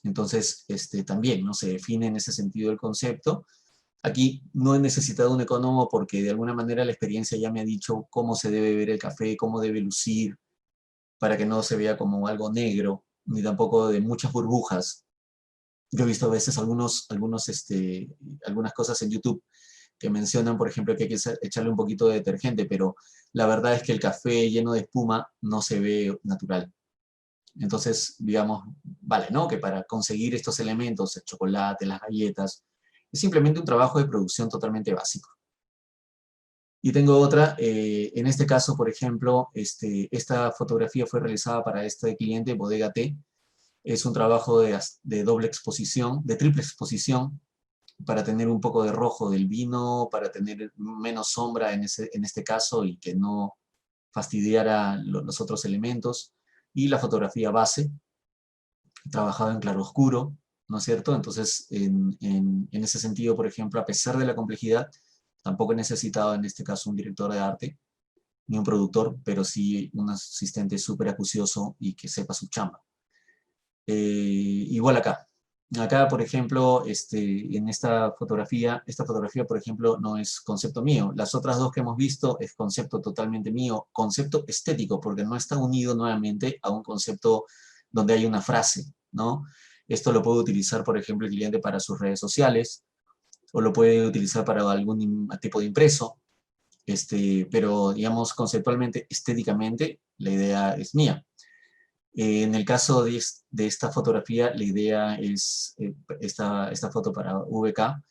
Entonces, también, ¿no? Se define en ese sentido el concepto. Aquí no he necesitado un ecónomo porque de alguna manera la experiencia ya me ha dicho cómo se debe ver el café, cómo debe lucir, para que no se vea como algo negro, ni tampoco de muchas burbujas. Yo he visto a veces algunas cosas en YouTube que mencionan, por ejemplo, que hay que echarle un poquito de detergente, pero la verdad es que el café lleno de espuma no se ve natural. Entonces, digamos, vale, ¿no? Que para conseguir estos elementos, el chocolate, las galletas, es simplemente un trabajo de producción totalmente básico. Y tengo otra, en este caso, por ejemplo, esta fotografía fue realizada para este cliente, Bodega T. Es un trabajo de doble exposición, de triple exposición, para tener un poco de rojo del vino, para tener menos sombra en este caso y que no fastidiara los otros elementos. Y la fotografía base, trabajado en claroscuro, ¿no es cierto? Entonces, en ese sentido, por ejemplo, a pesar de la complejidad, tampoco he necesitado en este caso un director de arte, ni un productor, pero sí un asistente súper acucioso y que sepa su chamba. Igual acá. Acá, por ejemplo, en esta fotografía, por ejemplo, no es concepto mío. Las otras dos que hemos visto es concepto totalmente mío, concepto estético, porque no está unido nuevamente a un concepto donde hay una frase, ¿no? Esto lo puede utilizar, por ejemplo, el cliente para sus redes sociales, o lo puede utilizar para algún tipo de impreso, pero, digamos, conceptualmente, estéticamente, la idea es mía. En el caso de esta fotografía, la idea es, esta foto para VK,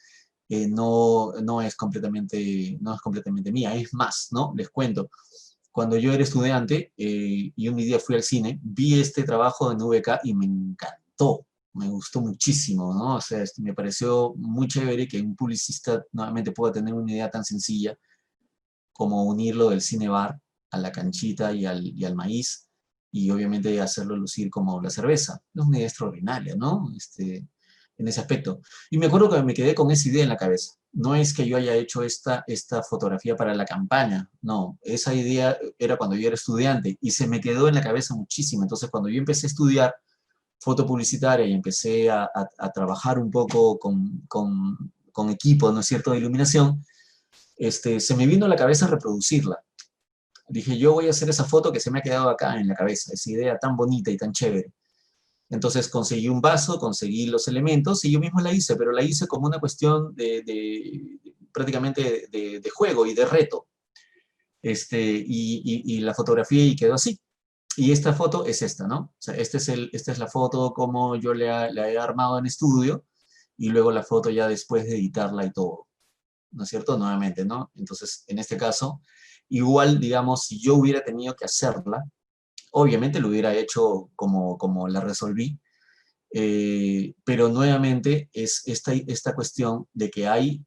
no es completamente mía, es más, ¿no? Les cuento, cuando yo era estudiante y un día fui al cine, vi este trabajo en VK y me encantó, me gustó muchísimo, ¿no? O sea, me pareció muy chévere que un publicista nuevamente pueda tener una idea tan sencilla como unirlo del cine bar a la canchita y al maíz, y obviamente hacerlo lucir como la cerveza. Es una idea extraordinaria, ¿no? En ese aspecto. Y me acuerdo que me quedé con esa idea en la cabeza. No es que yo haya hecho esta fotografía para la campaña, no. Esa idea era cuando yo era estudiante y se me quedó en la cabeza muchísimo. Entonces, cuando yo empecé a estudiar foto publicitaria y empecé a trabajar un poco con equipo, ¿no es cierto?, de iluminación, se me vino a la cabeza reproducirla. Dije, yo voy a hacer esa foto que se me ha quedado acá en la cabeza, esa idea tan bonita y tan chévere. Entonces conseguí un vaso, conseguí los elementos y yo mismo la hice, pero la hice como una cuestión prácticamente de juego y de reto. Y la fotografía y quedó así. Y esta foto es esta, ¿no? O sea, esta es la foto como yo la he armado en estudio y luego la foto ya después de editarla y todo, ¿no es cierto? Nuevamente, ¿no? Entonces, en este caso, igual, digamos, si yo hubiera tenido que hacerla, obviamente lo hubiera hecho como la resolví, pero nuevamente es esta cuestión de que hay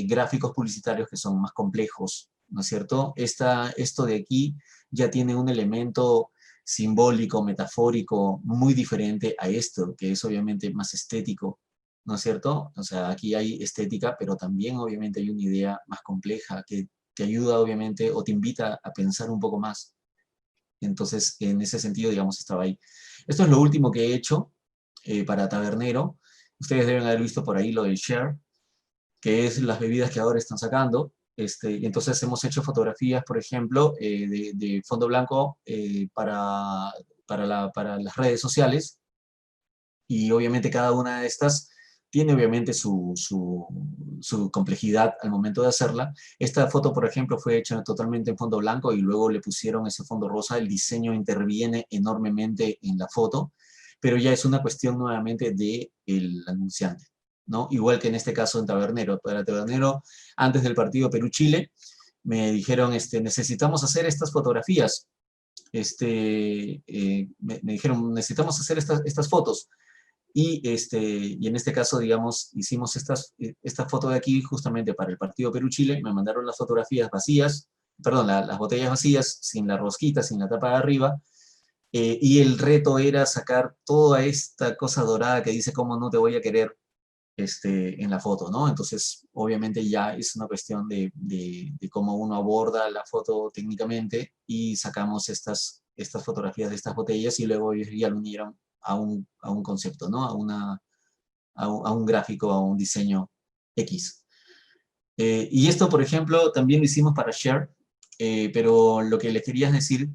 gráficos publicitarios que son más complejos, ¿no es cierto? Esto de aquí ya tiene un elemento simbólico, metafórico, muy diferente a esto, que es obviamente más estético, ¿no es cierto? O sea, aquí hay estética, pero también obviamente hay una idea más compleja que te ayuda obviamente o te invita a pensar un poco más. Entonces, en ese sentido, digamos, estaba ahí. Esto es lo último que he hecho para Tabernero. Ustedes deben haber visto por ahí lo del share, que es las bebidas que ahora están sacando. Y entonces hemos hecho fotografías, por ejemplo, de fondo blanco para las redes sociales. Y obviamente cada una de estas tiene obviamente su complejidad al momento de hacerla. Esta foto, por ejemplo, fue hecha totalmente en fondo blanco y luego le pusieron ese fondo rosa. El diseño interviene enormemente en la foto, pero ya es una cuestión nuevamente del anunciante, ¿no? Igual que en este caso en Tabernero. Para Tabernero, antes del partido Perú-Chile, me dijeron, necesitamos hacer estas fotografías. me dijeron, necesitamos hacer estas fotos. Y en este caso, digamos, hicimos esta foto de aquí justamente para el partido Perú-Chile. Me mandaron las fotografías vacías, perdón, las botellas vacías, sin la rosquita, sin la tapa de arriba. Y el reto era sacar toda esta cosa dorada que dice cómo no te voy a querer en la foto, ¿no? Entonces, obviamente ya es una cuestión de cómo uno aborda la foto técnicamente y sacamos estas fotografías de estas botellas y luego ellos ya lo unieron a un concepto, ¿no? A un gráfico, a un diseño X. Y esto, por ejemplo, también lo hicimos para Share, pero lo que les quería decir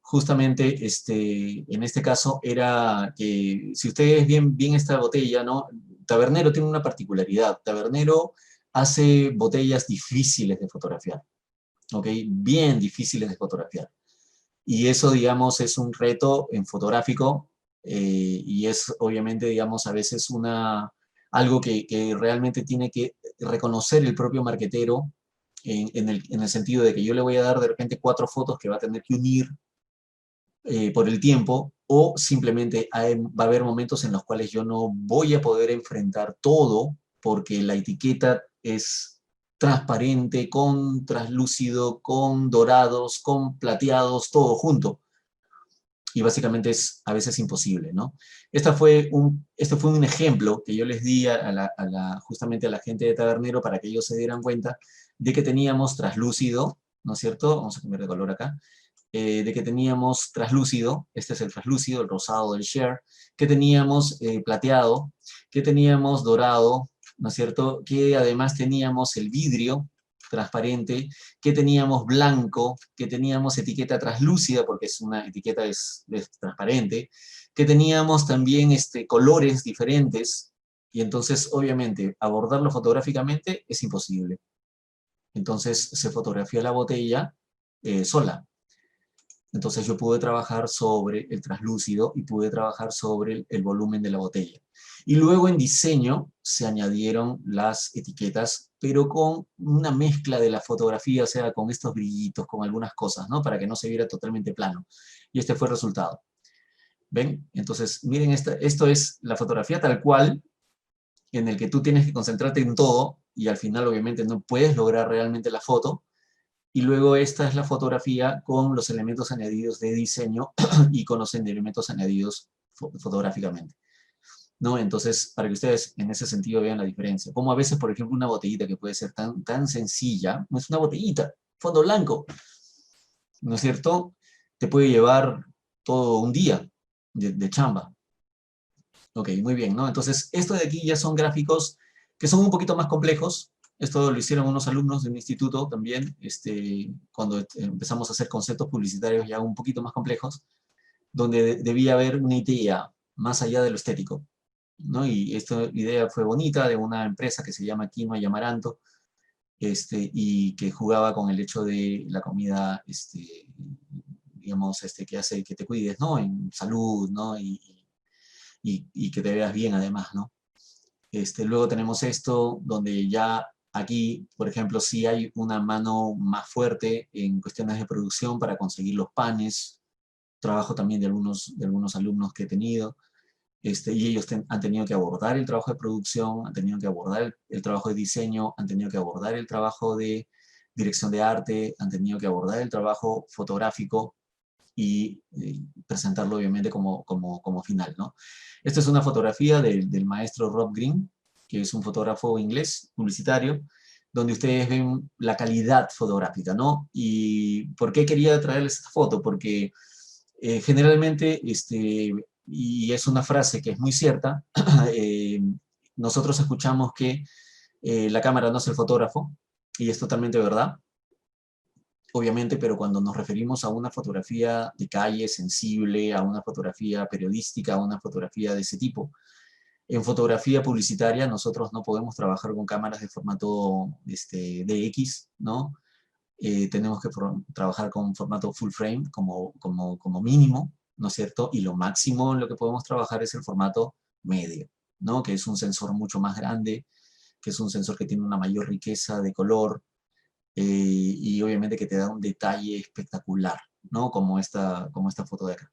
justamente en este caso era que si ustedes bien esta botella, ¿no? Tabernero tiene una particularidad. Tabernero hace botellas difíciles de fotografiar, ¿ok? Bien difíciles de fotografiar. Y eso, digamos, es un reto en fotográfico y es obviamente, digamos, a veces algo que realmente tiene que reconocer el propio marquetero en el sentido de que yo le voy a dar de repente 4 fotos que va a tener que unir por el tiempo, o simplemente va a haber momentos en los cuales yo no voy a poder enfrentar todo porque la etiqueta es transparente, con translúcido, con dorados, con plateados, todo junto. Y básicamente es a veces imposible, ¿no? Este fue un ejemplo que yo les di justamente a la gente de Tabernero para que ellos se dieran cuenta de que teníamos translúcido, ¿no es cierto? Vamos a cambiar de color acá. De que teníamos translúcido, este es el translúcido, el rosado del Share, que teníamos plateado, que teníamos dorado, ¿no es cierto? Que además teníamos el vidrio transparente, que teníamos blanco, que teníamos etiqueta translúcida, porque es una etiqueta es transparente, que teníamos también colores diferentes, y entonces obviamente abordarlo fotográficamente es imposible. Entonces se fotografía la botella sola. Entonces yo pude trabajar sobre el translúcido y pude trabajar sobre el volumen de la botella. Y luego en diseño se añadieron las etiquetas, pero con una mezcla de la fotografía, o sea, con estos brillitos, con algunas cosas, ¿no? Para que no se viera totalmente plano. Y este fue el resultado. ¿Ven? Entonces, miren, esto es la fotografía tal cual, en el que tú tienes que concentrarte en todo, y al final obviamente no puedes lograr realmente la foto. Y luego esta es la fotografía con los elementos añadidos de diseño y con los elementos añadidos fotográficamente, ¿no? Entonces, para que ustedes en ese sentido vean la diferencia. Como a veces, por ejemplo, una botellita que puede ser tan sencilla, no es una botellita, fondo blanco, ¿no es cierto? Te puede llevar todo un día de chamba. Ok, muy bien, ¿no? Entonces, esto de aquí ya son gráficos que son un poquito más complejos. Esto lo hicieron unos alumnos de mi instituto también, cuando empezamos a hacer conceptos publicitarios ya un poquito más complejos, donde debía haber una idea más allá de lo estético, ¿no? Y esta idea fue bonita, de una empresa que se llama Quinoa y Amaranto, y que jugaba con el hecho de la comida, digamos, que hace que te cuides, ¿no? En salud, ¿no? Y que te veas bien además, ¿no? Luego tenemos esto, donde ya aquí, por ejemplo, sí hay una mano más fuerte en cuestiones de producción para conseguir los panes, trabajo también de algunos alumnos que he tenido, y ellos han tenido que abordar el trabajo de producción, han tenido que abordar el trabajo de diseño, han tenido que abordar el trabajo de dirección de arte, han tenido que abordar el trabajo fotográfico y presentarlo obviamente como final, ¿no? Esta es una fotografía del maestro Rob Green, que es un fotógrafo inglés, publicitario, donde ustedes ven la calidad fotográfica, ¿no? ¿Y por qué quería traerles esta foto? Porque generalmente, y es una frase que es muy cierta, nosotros escuchamos que la cámara no es el fotógrafo, y es totalmente verdad, obviamente, pero cuando nos referimos a una fotografía de calle sensible, a una fotografía periodística, a una fotografía de ese tipo, en fotografía publicitaria nosotros no podemos trabajar con cámaras de formato DX, ¿no? Tenemos que trabajar con formato full frame como mínimo, ¿no es cierto? Y lo máximo en lo que podemos trabajar es el formato medio, ¿no? Que es un sensor mucho más grande, que es un sensor que tiene una mayor riqueza de color, y obviamente que te da un detalle espectacular, ¿no? Como esta foto de acá.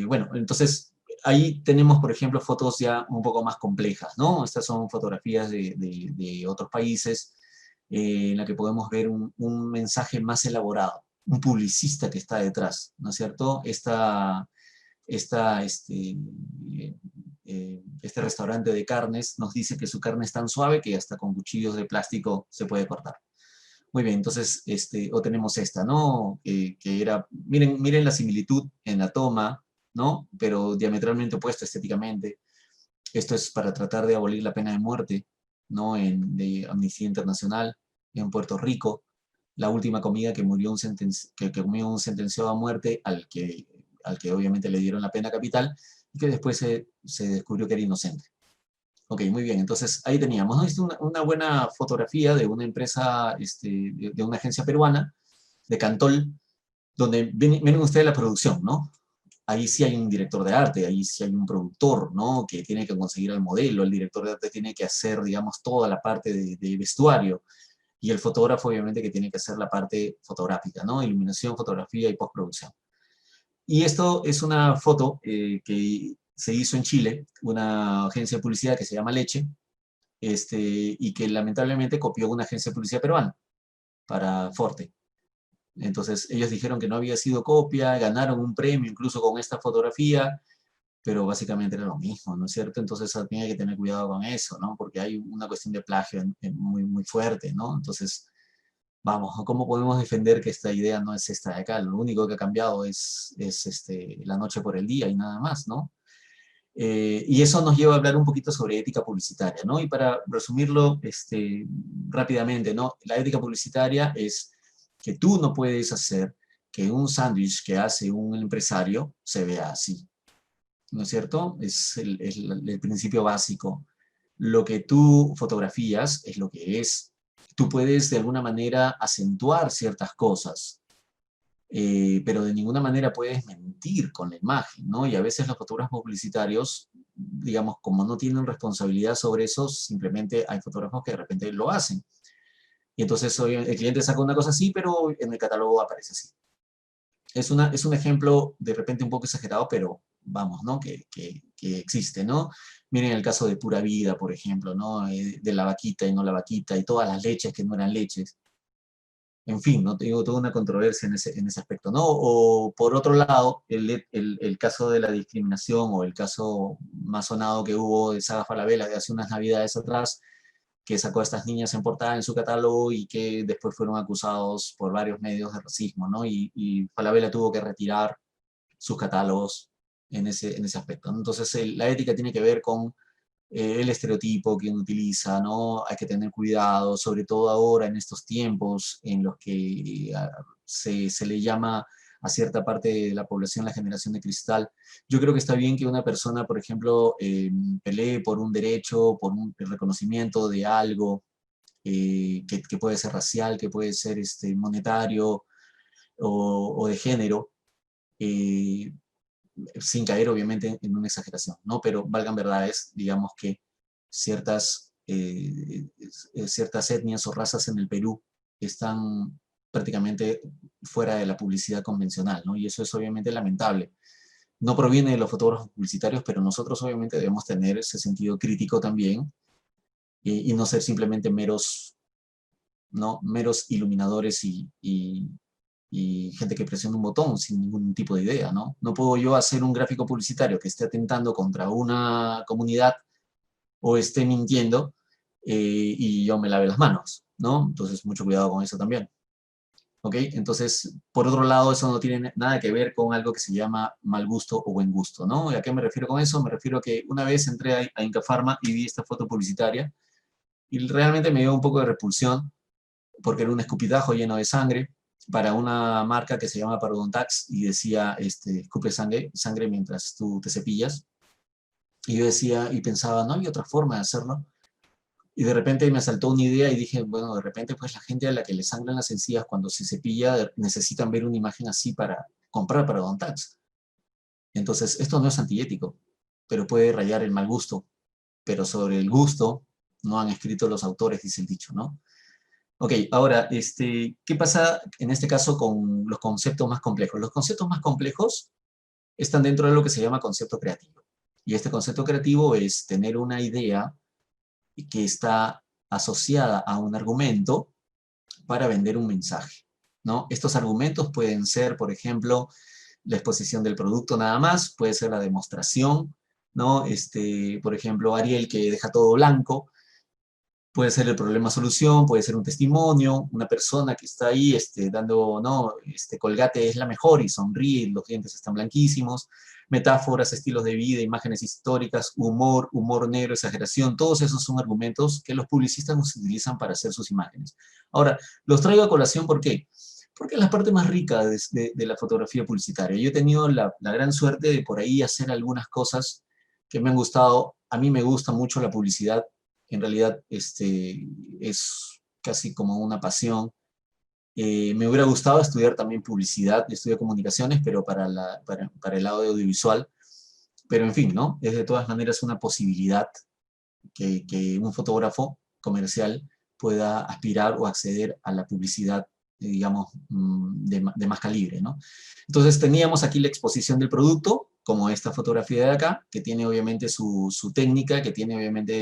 Bueno, entonces ahí tenemos, por ejemplo, fotos ya un poco más complejas, ¿no? Estas son fotografías de otros países en la que podemos ver un mensaje más elaborado, un publicista que está detrás, ¿no es cierto? Este restaurante de carnes nos dice que su carne es tan suave que hasta con cuchillos de plástico se puede cortar. Muy bien, entonces, o tenemos esta, ¿no? Que era, miren la similitud en la toma, ¿no? Pero diametralmente opuesta estéticamente. Esto es para tratar de abolir la pena de muerte, ¿no? De Amnistía Internacional en Puerto Rico. La última comida que que comió un sentenciado a muerte al que obviamente le dieron la pena capital y que después se descubrió que era inocente. Ok, muy bien. Entonces, ahí teníamos, ¿no? Una buena fotografía de una empresa, de una agencia peruana, de Cantol, donde miren ustedes la producción, ¿no? Ahí sí hay un director de arte, ahí sí hay un productor, ¿no? Que tiene que conseguir el modelo, el director de arte tiene que hacer, digamos, toda la parte de vestuario, y el fotógrafo, obviamente, que tiene que hacer la parte fotográfica, ¿no? Iluminación, fotografía y postproducción. Y esto es una foto que se hizo en Chile, una agencia de publicidad que se llama Leche, y que lamentablemente copió una agencia de publicidad peruana para Forte. Entonces ellos dijeron que no había sido copia, ganaron un premio incluso con esta fotografía, pero básicamente era lo mismo, ¿no es cierto? Entonces tenía que tener cuidado con eso, ¿no? Porque hay una cuestión de plagio muy, muy fuerte, ¿no? Entonces, vamos, ¿cómo podemos defender que esta idea no es esta de acá? Lo único que ha cambiado es la noche por el día y nada más, ¿no? Y eso nos lleva a hablar un poquito sobre ética publicitaria, ¿no? Y para resumirlo rápidamente, ¿no? La ética publicitaria es que tú no puedes hacer que un sándwich que hace un empresario se vea así, ¿no es cierto? Es el principio básico. Lo que tú fotografías es lo que es. Tú puedes de alguna manera acentuar ciertas cosas, pero de ninguna manera puedes mentir con la imagen, ¿no? Y a veces los fotógrafos publicitarios, digamos, como no tienen responsabilidad sobre eso, simplemente hay fotógrafos que de repente lo hacen. Y entonces el cliente saca una cosa así, pero en el catálogo aparece así. Es un ejemplo de repente un poco exagerado, pero vamos, ¿no? Que existe, ¿no? Miren el caso de Pura Vida, por ejemplo, ¿no? De la vaquita y no la vaquita, y todas las leches que no eran leches. En fin, ¿no? Tengo toda una controversia en ese aspecto, ¿no? O por otro lado, el caso de la discriminación o el caso más sonado que hubo de Saga Falabella de hace unas navidades atrás, que sacó a estas niñas en portada en su catálogo y que después fueron acusados por varios medios de racismo, ¿no? Y Falabella tuvo que retirar sus catálogos en ese aspecto, ¿no? Entonces, la ética tiene que ver con el estereotipo que uno utiliza, ¿no? Hay que tener cuidado, sobre todo ahora en estos tiempos en los que se le llama a cierta parte de la población la generación de cristal. Yo creo que está bien que una persona, por ejemplo, pelee por un derecho, por un reconocimiento de algo que puede ser racial, que puede ser monetario o de género, eh, sin caer obviamente en una exageración, ¿no? Pero valgan verdades, digamos que ciertas etnias o razas en el Perú están prácticamente fuera de la publicidad convencional, ¿no? Y eso es obviamente lamentable. No proviene de los fotógrafos publicitarios, pero nosotros obviamente debemos tener ese sentido crítico también y no ser simplemente meros, ¿no? Meros iluminadores y gente que presiona un botón sin ningún tipo de idea, ¿no? No puedo yo hacer un gráfico publicitario que esté atentando contra una comunidad o esté mintiendo y yo me lave las manos, ¿no? Entonces, mucho cuidado con eso también. ¿Ok? Entonces, por otro lado, eso no tiene nada que ver con algo que se llama mal gusto o buen gusto, ¿no? ¿Y a qué me refiero con eso? Me refiero a que una vez entré a Inca Pharma y vi esta foto publicitaria y realmente me dio un poco de repulsión porque era un escupitajo lleno de sangre para una marca que se llama Parodontax y decía, escupe sangre mientras tú te cepillas. Y yo decía y pensaba, no hay otra forma de hacerlo. Y de repente me saltó una idea y dije, bueno, de repente pues la gente a la que le sangran las encías cuando se cepilla necesitan ver una imagen así para comprar Parodontax. Entonces, esto no es antiético, pero puede rayar el mal gusto. Pero sobre el gusto no han escrito los autores, dice el dicho, ¿no? Ok, ahora, ¿qué pasa en este caso con los conceptos más complejos? Los conceptos más complejos están dentro de lo que se llama concepto creativo. Y este concepto creativo es tener una idea que está asociada a un argumento para vender un mensaje, ¿no? Estos argumentos pueden ser, por ejemplo, la exposición del producto nada más, puede ser la demostración, ¿no? Por ejemplo, Ariel que deja todo blanco, puede ser el problema-solución, puede ser un testimonio, una persona que está ahí dando, no, Colgate es la mejor y sonríe, los dientes están blanquísimos, metáforas, estilos de vida, imágenes históricas, humor, humor negro, exageración, todos esos son argumentos que los publicistas nos utilizan para hacer sus imágenes. Ahora, los traigo a colación, ¿por qué? Porque es la parte más rica de la fotografía publicitaria. Yo he tenido la gran suerte de por ahí hacer algunas cosas que me han gustado. A mí me gusta mucho la publicidad, en realidad es casi como una pasión. Me hubiera gustado estudiar también publicidad, estudié comunicaciones, pero para el lado de audiovisual. Pero en fin, ¿no? Es de todas maneras una posibilidad que un fotógrafo comercial pueda aspirar o acceder a la publicidad, digamos, de más calibre, ¿no? Entonces teníamos aquí la exposición del producto, como esta fotografía de acá, que tiene obviamente su técnica, que tiene obviamente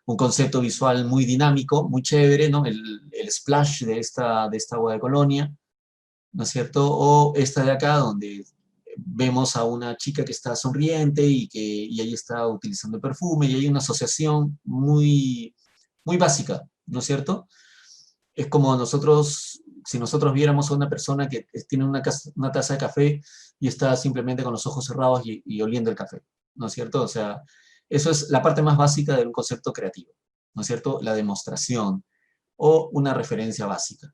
un concepto visual muy dinámico, muy chévere, ¿no? El splash de esta agua de colonia, ¿no es cierto? O esta de acá, donde vemos a una chica que está sonriente y ahí está utilizando el perfume, y hay una asociación muy, muy básica, ¿no es cierto? Es como nosotros, si nosotros viéramos a una persona que tiene una taza de café y está simplemente con los ojos cerrados y oliendo el café, ¿no es cierto? O sea, eso es la parte más básica de un concepto creativo, ¿no es cierto? La demostración o una referencia básica.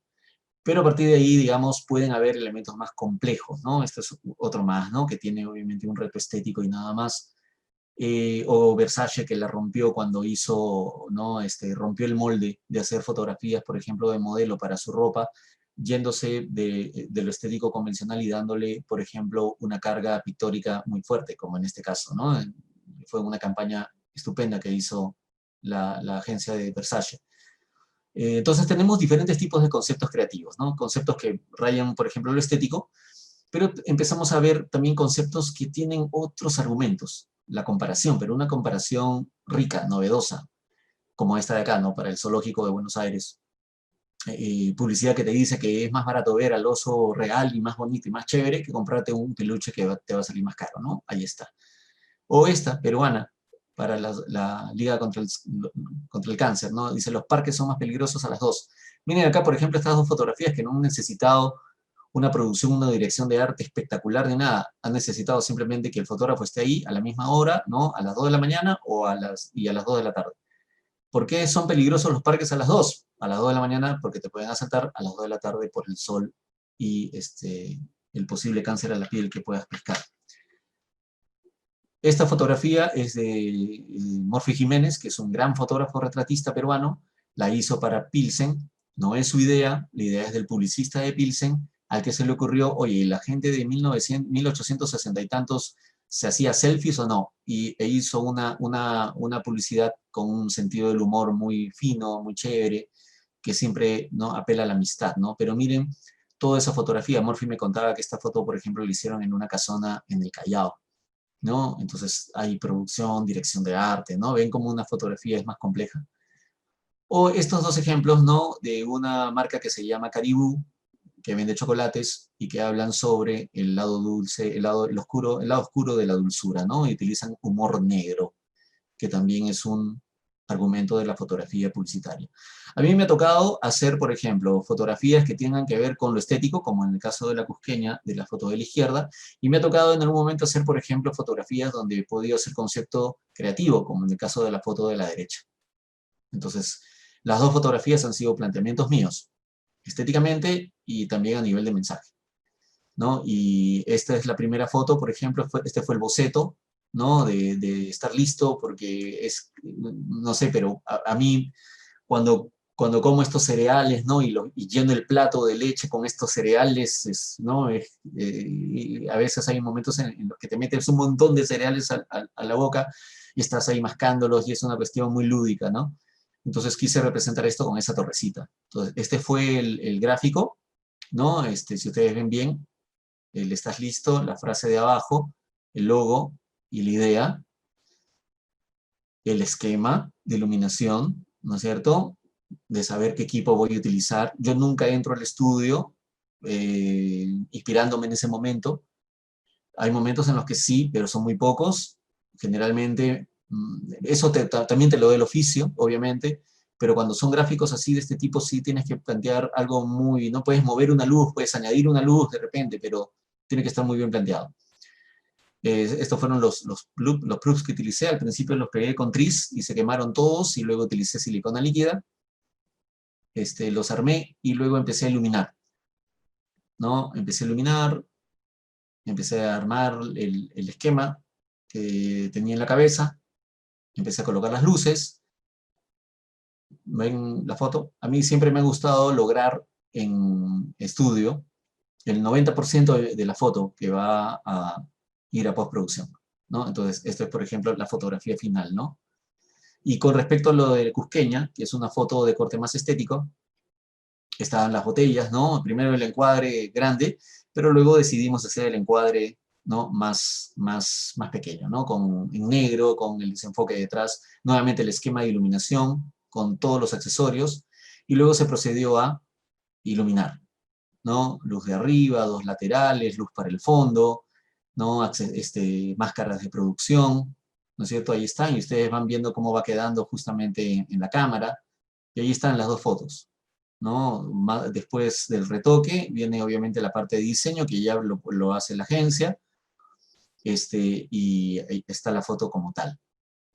Pero a partir de ahí, digamos, pueden haber elementos más complejos, ¿no? Este es otro más, ¿no? Que tiene obviamente un reto estético y nada más. O Versace que la rompió cuando hizo, ¿no? Rompió el molde de hacer fotografías, por ejemplo, de modelo para su ropa, yéndose de lo estético convencional y dándole, por ejemplo, una carga pictórica muy fuerte, como en este caso, ¿no? Fue una campaña estupenda que hizo la agencia de Versace. Entonces tenemos diferentes tipos de conceptos creativos, ¿no? Conceptos que rayan, por ejemplo, lo estético, pero empezamos a ver también conceptos que tienen otros argumentos, la comparación, pero una comparación rica, novedosa, como esta de acá, ¿no? Para el Zoológico de Buenos Aires. Publicidad que te dice que es más barato ver al oso real y más bonito y más chévere que comprarte un peluche que te va a salir más caro, ¿no? Ahí está. O esta, peruana, para la Liga contra el Cáncer, ¿no? Dice, los parques son más peligrosos a las 2. Miren acá, por ejemplo, estas dos fotografías que no han necesitado una producción, una dirección de arte espectacular ni nada. Han necesitado simplemente que el fotógrafo esté ahí a la misma hora, ¿no? A las 2 de la mañana y a las 2 de la tarde. ¿Por qué son peligrosos los parques a las 2? A las 2 de la mañana porque te pueden asaltar, a las 2 de la tarde por el sol y el posible cáncer a la piel que puedas pescar. Esta fotografía es de Morfi Jiménez, que es un gran fotógrafo retratista peruano. La hizo para Pilsen. No es su idea, la idea es del publicista de Pilsen, al que se le ocurrió, oye, ¿la gente de 1860 y tantos se hacía selfies o no? E hizo una publicidad con un sentido del humor muy fino, muy chévere, que siempre, ¿no?, apela a la amistad, ¿no? Pero miren toda esa fotografía. Morfi me contaba que esta foto, por ejemplo, la hicieron en una casona en el Callao, ¿no? Entonces hay producción, dirección de arte, ¿no? Ven cómo una fotografía es más compleja. O estos dos ejemplos, ¿no? De una marca que se llama Caribou, que vende chocolates y que hablan sobre el lado dulce, el lado oscuro de la dulzura, ¿no? Y utilizan humor negro, que también es un argumento de la fotografía publicitaria. A mí me ha tocado hacer, por ejemplo, fotografías que tengan que ver con lo estético, como en el caso de la cusqueña, de la foto de la izquierda, y me ha tocado en algún momento hacer, por ejemplo, fotografías donde he podido hacer concepto creativo, como en el caso de la foto de la derecha. Entonces, las dos fotografías han sido planteamientos míos, estéticamente y también a nivel de mensaje, ¿no? Y esta es la primera foto, por ejemplo, este fue el boceto, ¿no? De estar listo, porque es, no sé, pero a mí cuando como estos cereales, ¿no? Y lleno el plato de leche con estos cereales, ¿no? A veces hay momentos en los que te metes un montón de cereales a la boca y estás ahí mascándolos y es una cuestión muy lúdica, ¿no? Entonces quise representar esto con esa torrecita. Entonces, este fue el gráfico, ¿no? Si ustedes ven bien, el "estás listo", la frase de abajo, el logo y la idea, el esquema de iluminación, ¿no es cierto?, de saber qué equipo voy a utilizar. Yo nunca entro al estudio inspirándome en ese momento. Hay momentos en los que sí, pero son muy pocos. Generalmente, eso también te lo da el oficio, obviamente, pero cuando son gráficos así de este tipo, sí tienes que plantear algo muy... No puedes mover una luz, puedes añadir una luz de repente, pero tiene que estar muy bien planteado. Estos fueron los proofs que utilicé. Al principio los pegué con tris y se quemaron todos, y luego utilicé silicona líquida. Los armé y luego empecé a iluminar, ¿no? Empecé a iluminar, empecé a armar el esquema que tenía en la cabeza, empecé a colocar las luces. ¿Ven la foto? A mí siempre me ha gustado lograr en estudio el 90% de la foto que va a ir a postproducción, ¿no? Entonces, esto es, por ejemplo, la fotografía final, ¿no? Y con respecto a lo de Cusqueña, que es una foto de corte más estético, estaban las botellas, ¿no? Primero el encuadre grande, pero luego decidimos hacer el encuadre, ¿no?, más pequeño, ¿no? En negro, con el desenfoque detrás, nuevamente el esquema de iluminación, con todos los accesorios, y luego se procedió a iluminar, ¿no? Luz de arriba, dos laterales, luz para el fondo, ¿no? Máscaras de producción, ¿no es cierto? Ahí están, y ustedes van viendo cómo va quedando justamente en la cámara, y ahí están las dos fotos, ¿no? Después del retoque viene obviamente la parte de diseño, que ya lo hace la agencia, y ahí está la foto como tal,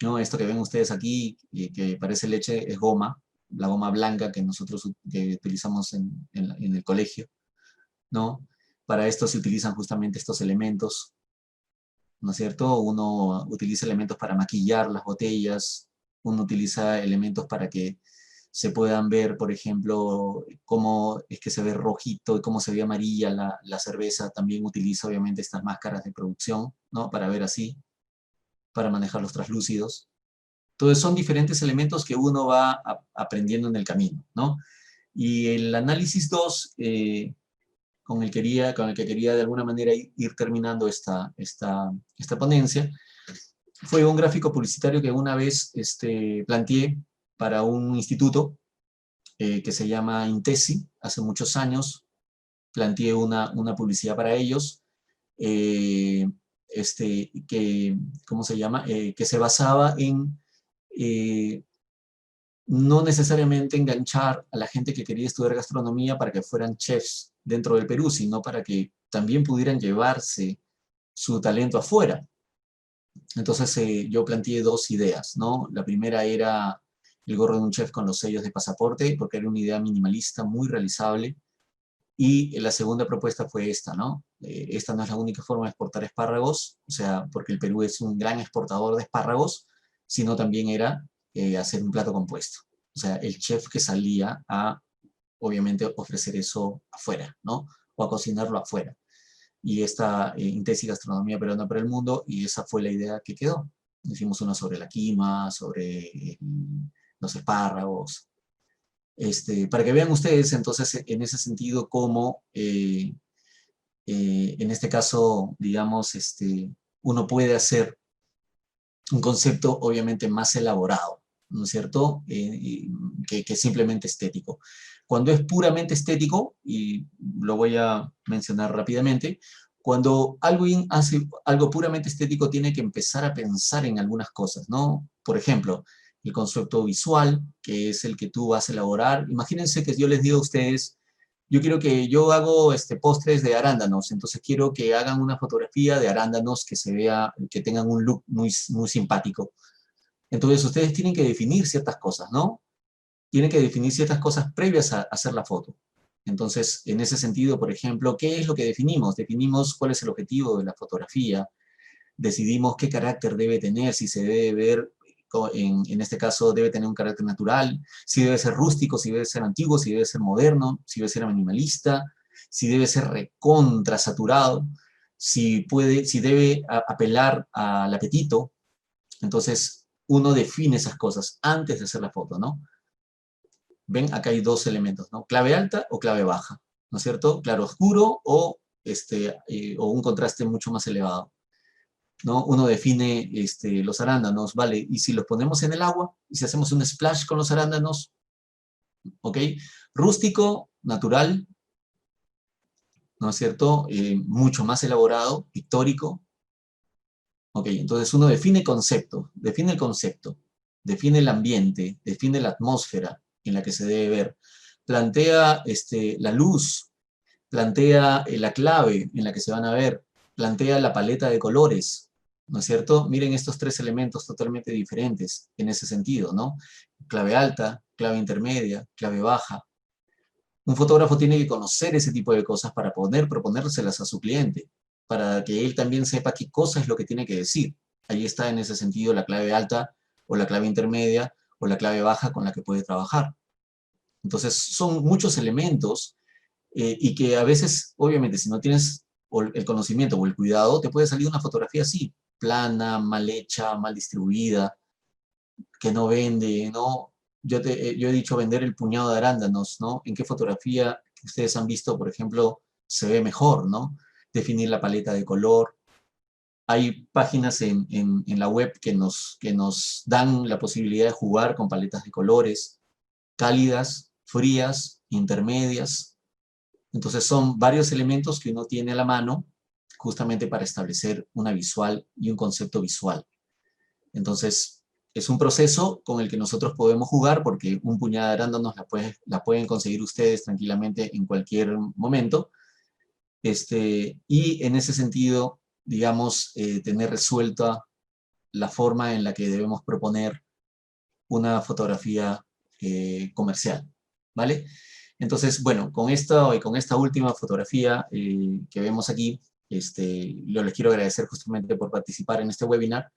¿no? Esto que ven ustedes aquí, que parece leche, es goma, la goma blanca que nosotros que utilizamos en el colegio, ¿no? Para esto se utilizan justamente estos elementos, ¿no es cierto? Uno utiliza elementos para maquillar las botellas, uno utiliza elementos para que se puedan ver, por ejemplo, cómo es que se ve rojito y cómo se ve amarilla la cerveza. También utiliza obviamente estas máscaras de producción, ¿no? Para ver así, para manejar los translúcidos. Entonces son diferentes elementos que uno va aprendiendo en el camino, ¿no? Y el análisis 2, con el que quería de alguna manera ir terminando esta ponencia, fue un gráfico publicitario que una vez planteé para un instituto que se llama Intesi. Hace muchos años planteé una publicidad para ellos, ¿cómo se llama? Que se basaba en no necesariamente enganchar a la gente que quería estudiar gastronomía para que fueran chefs dentro del Perú, sino para que también pudieran llevarse su talento afuera. Entonces yo planteé dos ideas, ¿no? La primera era el gorro de un chef con los sellos de pasaporte, porque era una idea minimalista, muy realizable. Y la segunda propuesta fue esta, ¿no? Esta no es la única forma de exportar espárragos, o sea, porque el Perú es un gran exportador de espárragos, sino también era hacer un plato compuesto. O sea, el chef que salía a, obviamente, ofrecer eso afuera, ¿no? O a cocinarlo afuera. Y esta Intesi Gastronomía Peruana para el Mundo, y esa fue la idea que quedó. Hicimos una sobre la quinoa, sobre los espárragos, para que vean ustedes, entonces, en ese sentido, cómo, en este caso, digamos, uno puede hacer un concepto, obviamente, más elaborado, ¿no es cierto?, que simplemente estético. Cuando es puramente estético, y lo voy a mencionar rápidamente, cuando alguien hace algo puramente estético, tiene que empezar a pensar en algunas cosas, ¿no? Por ejemplo, el concepto visual, que es el que tú vas a elaborar. Imagínense que yo les digo a ustedes, yo hago postres de arándanos, entonces quiero que hagan una fotografía de arándanos que se vea, que tengan un look muy, muy simpático. Entonces ustedes tienen que definir ciertas cosas, ¿no? Tienen que definir ciertas cosas previas a hacer la foto. Entonces, en ese sentido, por ejemplo, ¿qué es lo que definimos? Definimos cuál es el objetivo de la fotografía, decidimos qué carácter debe tener, si se debe ver, en este caso debe tener un carácter natural, si debe ser rústico, si debe ser antiguo, si debe ser moderno, si debe ser minimalista, si debe ser recontra saturado, si debe apelar al apetito. Entonces uno define esas cosas antes de hacer la foto, ¿no? ven, acá hay dos elementos, ¿no? Clave alta o clave baja, ¿no es cierto? Claro oscuro o un contraste mucho más elevado, ¿no? Uno define los arándanos, ¿vale? Y si los ponemos en el agua, y si hacemos un splash con los arándanos, ¿ok? Rústico, natural, ¿no es cierto? Mucho más elaborado, pictórico. Ok, entonces uno define concepto, define el concepto, define el ambiente, define la atmósfera en la que se debe ver, plantea la luz, plantea la clave en la que se van a ver, plantea la paleta de colores, ¿no es cierto? Miren estos tres elementos totalmente diferentes en ese sentido, ¿no? Clave alta, clave intermedia, clave baja. Un fotógrafo tiene que conocer ese tipo de cosas para poder proponérselas a su cliente, para que él también sepa qué cosa es lo que tiene que decir. Ahí está en ese sentido la clave alta o la clave intermedia o la clave baja con la que puede trabajar. Entonces son muchos elementos y que a veces, obviamente, si no tienes el conocimiento o el cuidado, te puede salir una fotografía así, plana, mal hecha, mal distribuida, que no vende, ¿no? Yo he dicho vender el puñado de arándanos, ¿no? ¿En qué fotografía que ustedes han visto, por ejemplo, se ve mejor, ¿no? Definir la paleta de color. Hay páginas en la web que nos dan la posibilidad de jugar con paletas de colores, cálidas, frías, intermedias. Entonces son varios elementos que uno tiene a la mano justamente para establecer una visual y un concepto visual. Entonces, es un proceso con el que nosotros podemos jugar porque un puñado de arándanos la pueden conseguir ustedes tranquilamente en cualquier momento. Y en ese sentido, digamos, tener resuelta la forma en la que debemos proponer una fotografía comercial, ¿vale? Entonces, bueno, con esta y con esta última fotografía que vemos aquí, yo les quiero agradecer justamente por participar en este webinar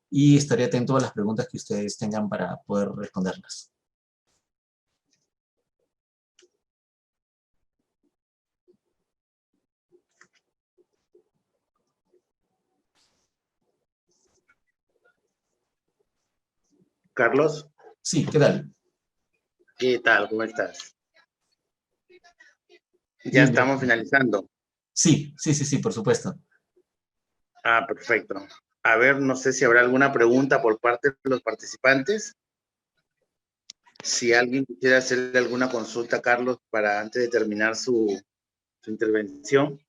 y estaré atento a las preguntas que ustedes tengan para poder responderlas. Carlos, Sí, ¿qué tal? ¿qué tal? ¿Cómo estás? Ya Bien, bien. estamos finalizando. Sí, sí, sí, sí, por supuesto. Ah, perfecto. A ver, no sé si habrá alguna pregunta por parte de los participantes. Si alguien quisiera hacerle alguna consulta a Carlos para antes de terminar su intervención.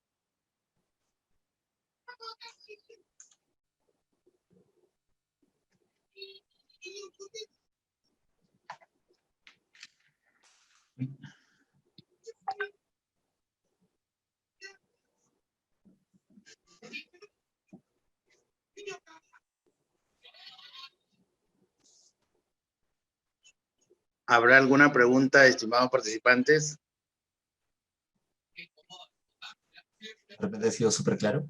¿Habrá alguna pregunta, estimados participantes? De repente ha sido súper claro.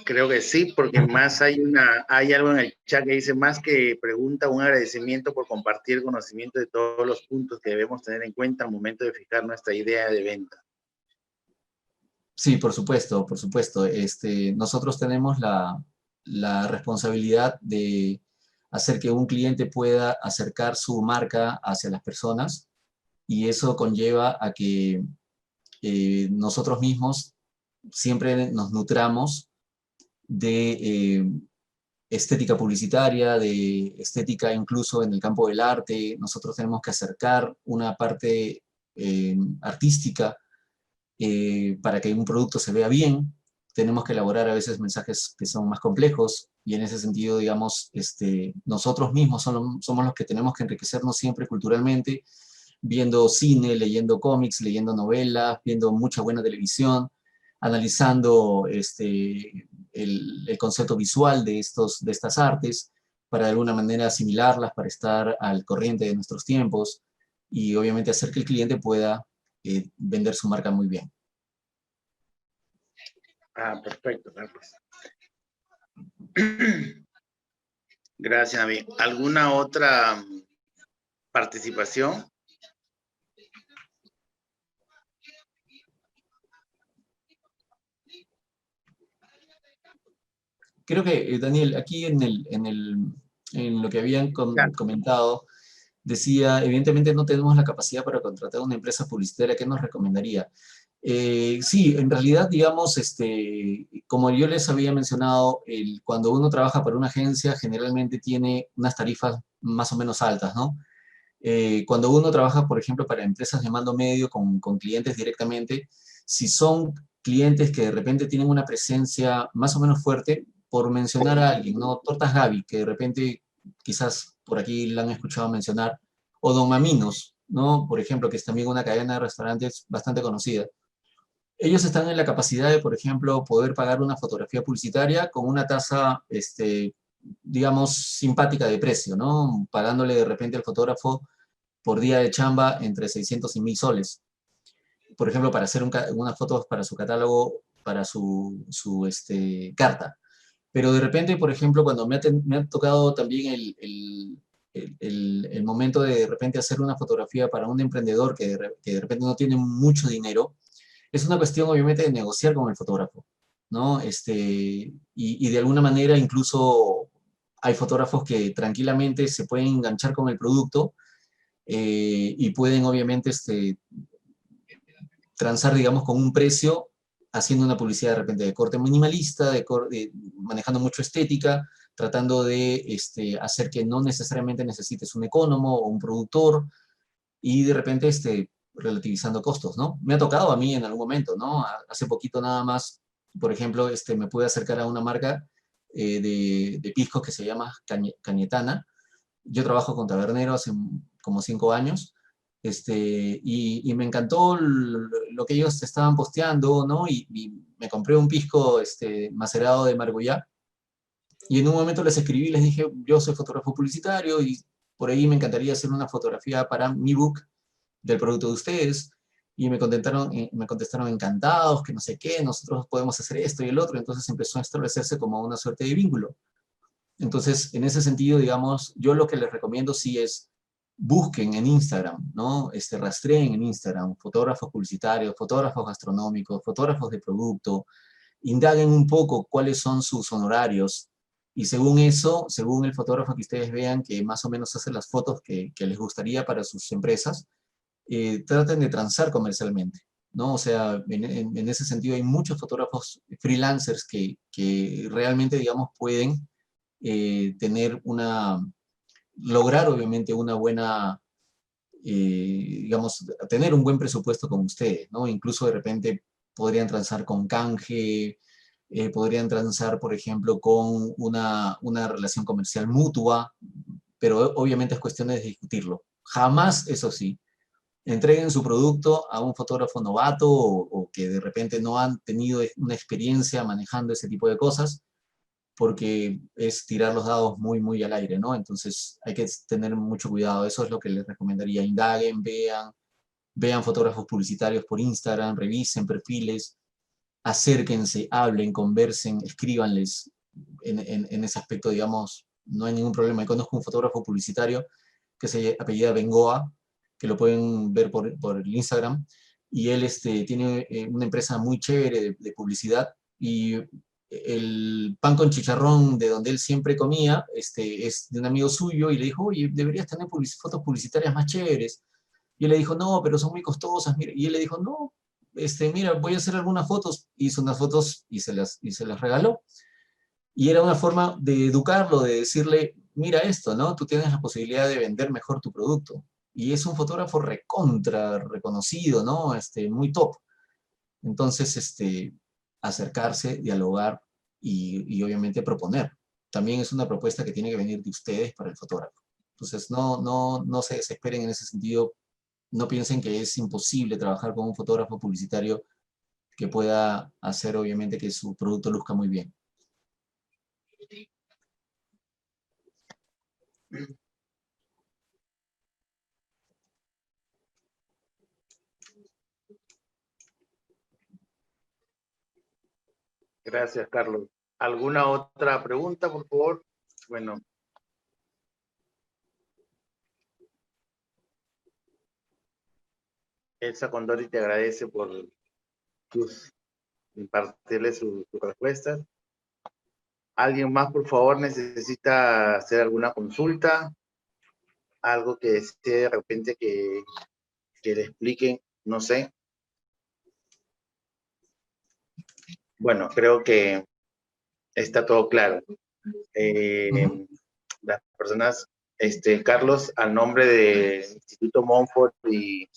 Creo que sí, porque más hay algo en el chat que dice más que pregunta, un agradecimiento por compartir conocimiento de todos los puntos que debemos tener en cuenta al momento de fijar nuestra idea de venta. Sí, por supuesto, por supuesto. Nosotros tenemos la responsabilidad de hacer que un cliente pueda acercar su marca hacia las personas y eso conlleva a que nosotros mismos siempre nos nutramos de estética publicitaria, de estética incluso en el campo del arte. Nosotros tenemos que acercar una parte artística para que un producto se vea bien. Tenemos que elaborar a veces mensajes que son más complejos y en ese sentido, digamos, nosotros mismos somos los que tenemos que enriquecernos siempre culturalmente, viendo cine, leyendo cómics, leyendo novelas, viendo mucha buena televisión, analizando el concepto visual de estas artes para de alguna manera asimilarlas, para estar al corriente de nuestros tiempos y obviamente hacer que el cliente pueda vender su marca muy bien. Ah, perfecto, Carlos. Gracias, David. ¿Alguna otra participación? Creo que, Daniel, aquí en lo que habían comentado, decía, evidentemente no tenemos la capacidad para contratar una empresa publicitaria, ¿qué nos recomendaría? Sí, en realidad, digamos, como yo les había mencionado, cuando uno trabaja para una agencia, generalmente tiene unas tarifas más o menos altas, ¿no? Cuando uno trabaja, por ejemplo, para empresas de mando medio con clientes directamente, si son clientes que de repente tienen una presencia más o menos fuerte, por mencionar a alguien, ¿no? Tortas Gaby, que de repente quizás por aquí la han escuchado mencionar, o Don Maminos, ¿no? Por ejemplo, que es también una cadena de restaurantes bastante conocida. Ellos están en la capacidad de, por ejemplo, poder pagar una fotografía publicitaria con una tasa, digamos, simpática de precio, ¿no? Pagándole de repente al fotógrafo por día de chamba entre 600 y 1000 soles. Por ejemplo, para hacer unas fotos para su catálogo, para su carta. Pero de repente, por ejemplo, cuando me ha tocado también el momento de repente hacer una fotografía para un emprendedor que de repente no tiene mucho dinero, es una cuestión obviamente de negociar con el fotógrafo, ¿no? Y de alguna manera incluso hay fotógrafos que tranquilamente se pueden enganchar con el producto y pueden obviamente transar, digamos, con un precio, haciendo una publicidad de repente de corte minimalista, manejando mucho estética, tratando de hacer que no necesariamente necesites un ecónomo o un productor, y de repente relativizando costos, ¿no? Me ha tocado a mí en algún momento, ¿no? Hace poquito nada más, por ejemplo, me pude acercar a una marca de piscos que se llama Cañetana. Yo trabajo con Tabernero hace como 5 años, y me encantó lo que ellos estaban posteando, ¿no? Y me compré un pisco macerado de maracuyá, y en un momento les escribí, les dije, yo soy fotógrafo publicitario, y por ahí me encantaría hacer una fotografía para mi book del producto de ustedes, y me contestaron encantados, que no sé qué, nosotros podemos hacer esto y el otro, entonces empezó a establecerse como una suerte de vínculo. Entonces, en ese sentido, digamos, yo lo que les recomiendo sí es busquen en Instagram, ¿no? Rastreen en Instagram fotógrafos publicitarios, fotógrafos gastronómicos, fotógrafos de producto, indaguen un poco cuáles son sus honorarios y según eso, según el fotógrafo que ustedes vean que más o menos hace las fotos que les gustaría para sus empresas, traten de transar comercialmente, ¿no? O sea, en ese sentido hay muchos fotógrafos freelancers que realmente, digamos, pueden tener lograr obviamente una buena, digamos, tener un buen presupuesto con ustedes, ¿no? Incluso de repente podrían transar con canje, podrían transar, por ejemplo, con una relación comercial mutua, pero obviamente es cuestión de discutirlo. Jamás, eso sí, entreguen su producto a un fotógrafo novato o que de repente no han tenido una experiencia manejando ese tipo de cosas, porque es tirar los dados muy, muy al aire, ¿no? Entonces hay que tener mucho cuidado. Eso es lo que les recomendaría. Indaguen, vean fotógrafos publicitarios por Instagram, revisen perfiles, acérquense, hablen, conversen, escríbanles. En ese aspecto, digamos, no hay ningún problema. Yo conozco un fotógrafo publicitario que se apellida Bengoa, que lo pueden ver por el Instagram, y él tiene una empresa muy chévere de publicidad, y el pan con chicharrón de donde él siempre comía es de un amigo suyo, y le dijo, oye, deberías tener fotos publicitarias más chéveres. Y él le dijo, no, pero son muy costosas. Mira. Y él le dijo, no, mira, voy a hacer algunas fotos. Hizo unas fotos y se las regaló. Y era una forma de educarlo, de decirle, mira esto, ¿no? Tú tienes la posibilidad de vender mejor tu producto. Y es un fotógrafo recontra, reconocido, ¿no? Muy top. Entonces, acercarse, dialogar y obviamente proponer. También es una propuesta que tiene que venir de ustedes para el fotógrafo. Entonces, no se desesperen en ese sentido. No piensen que es imposible trabajar con un fotógrafo publicitario que pueda hacer, obviamente, que su producto luzca muy bien. Gracias, Carlos. ¿Alguna otra pregunta, por favor? Bueno. Elsa Condori te agradece por impartirle sus respuestas. ¿Alguien más, por favor, necesita hacer alguna consulta? algo que desee de repente que le expliquen, no sé. Bueno, creo que está todo claro. Ujú. Las personas, Carlos, al nombre del Instituto Montfort y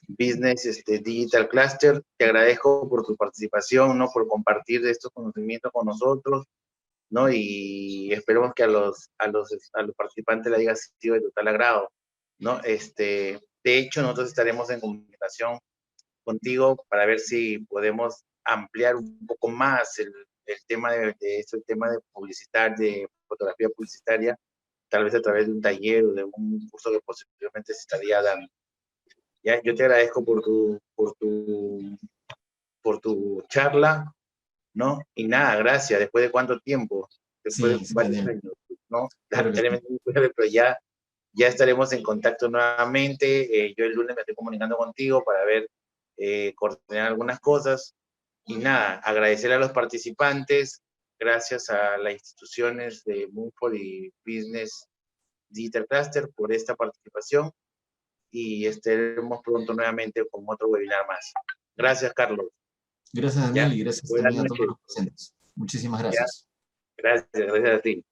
Business Digital Cluster, te agradezco por tu participación, ¿no? Por compartir estos conocimientos con nosotros, ¿no? Y esperemos que a los participantes les haya sido de total agrado, ¿no? De hecho, nosotros estaremos en comunicación contigo para ver si podemos ampliar un poco más el tema el tema de de fotografía publicitaria, tal vez a través de un taller o de un curso que posiblemente se estaría dando. Ya, yo te agradezco por tu charla, ¿no? Y nada, gracias. ¿Después de cuánto tiempo? Después de Sí, sí, varios Daniel, años, ¿no? claro que sí. Lamentablemente, pero ya estaremos en contacto nuevamente. Yo el lunes me estoy comunicando contigo para ver, coordinar algunas cosas. Y nada, agradecer a los participantes, gracias a las instituciones de Moonford y Business Digital Cluster por esta participación y estaremos pronto nuevamente con otro webinar más. Gracias, Carlos. Gracias, Ya, Daniel, y gracias buenas también a todos noches. los presentes. Muchísimas Ya, gracias. gracias a ti.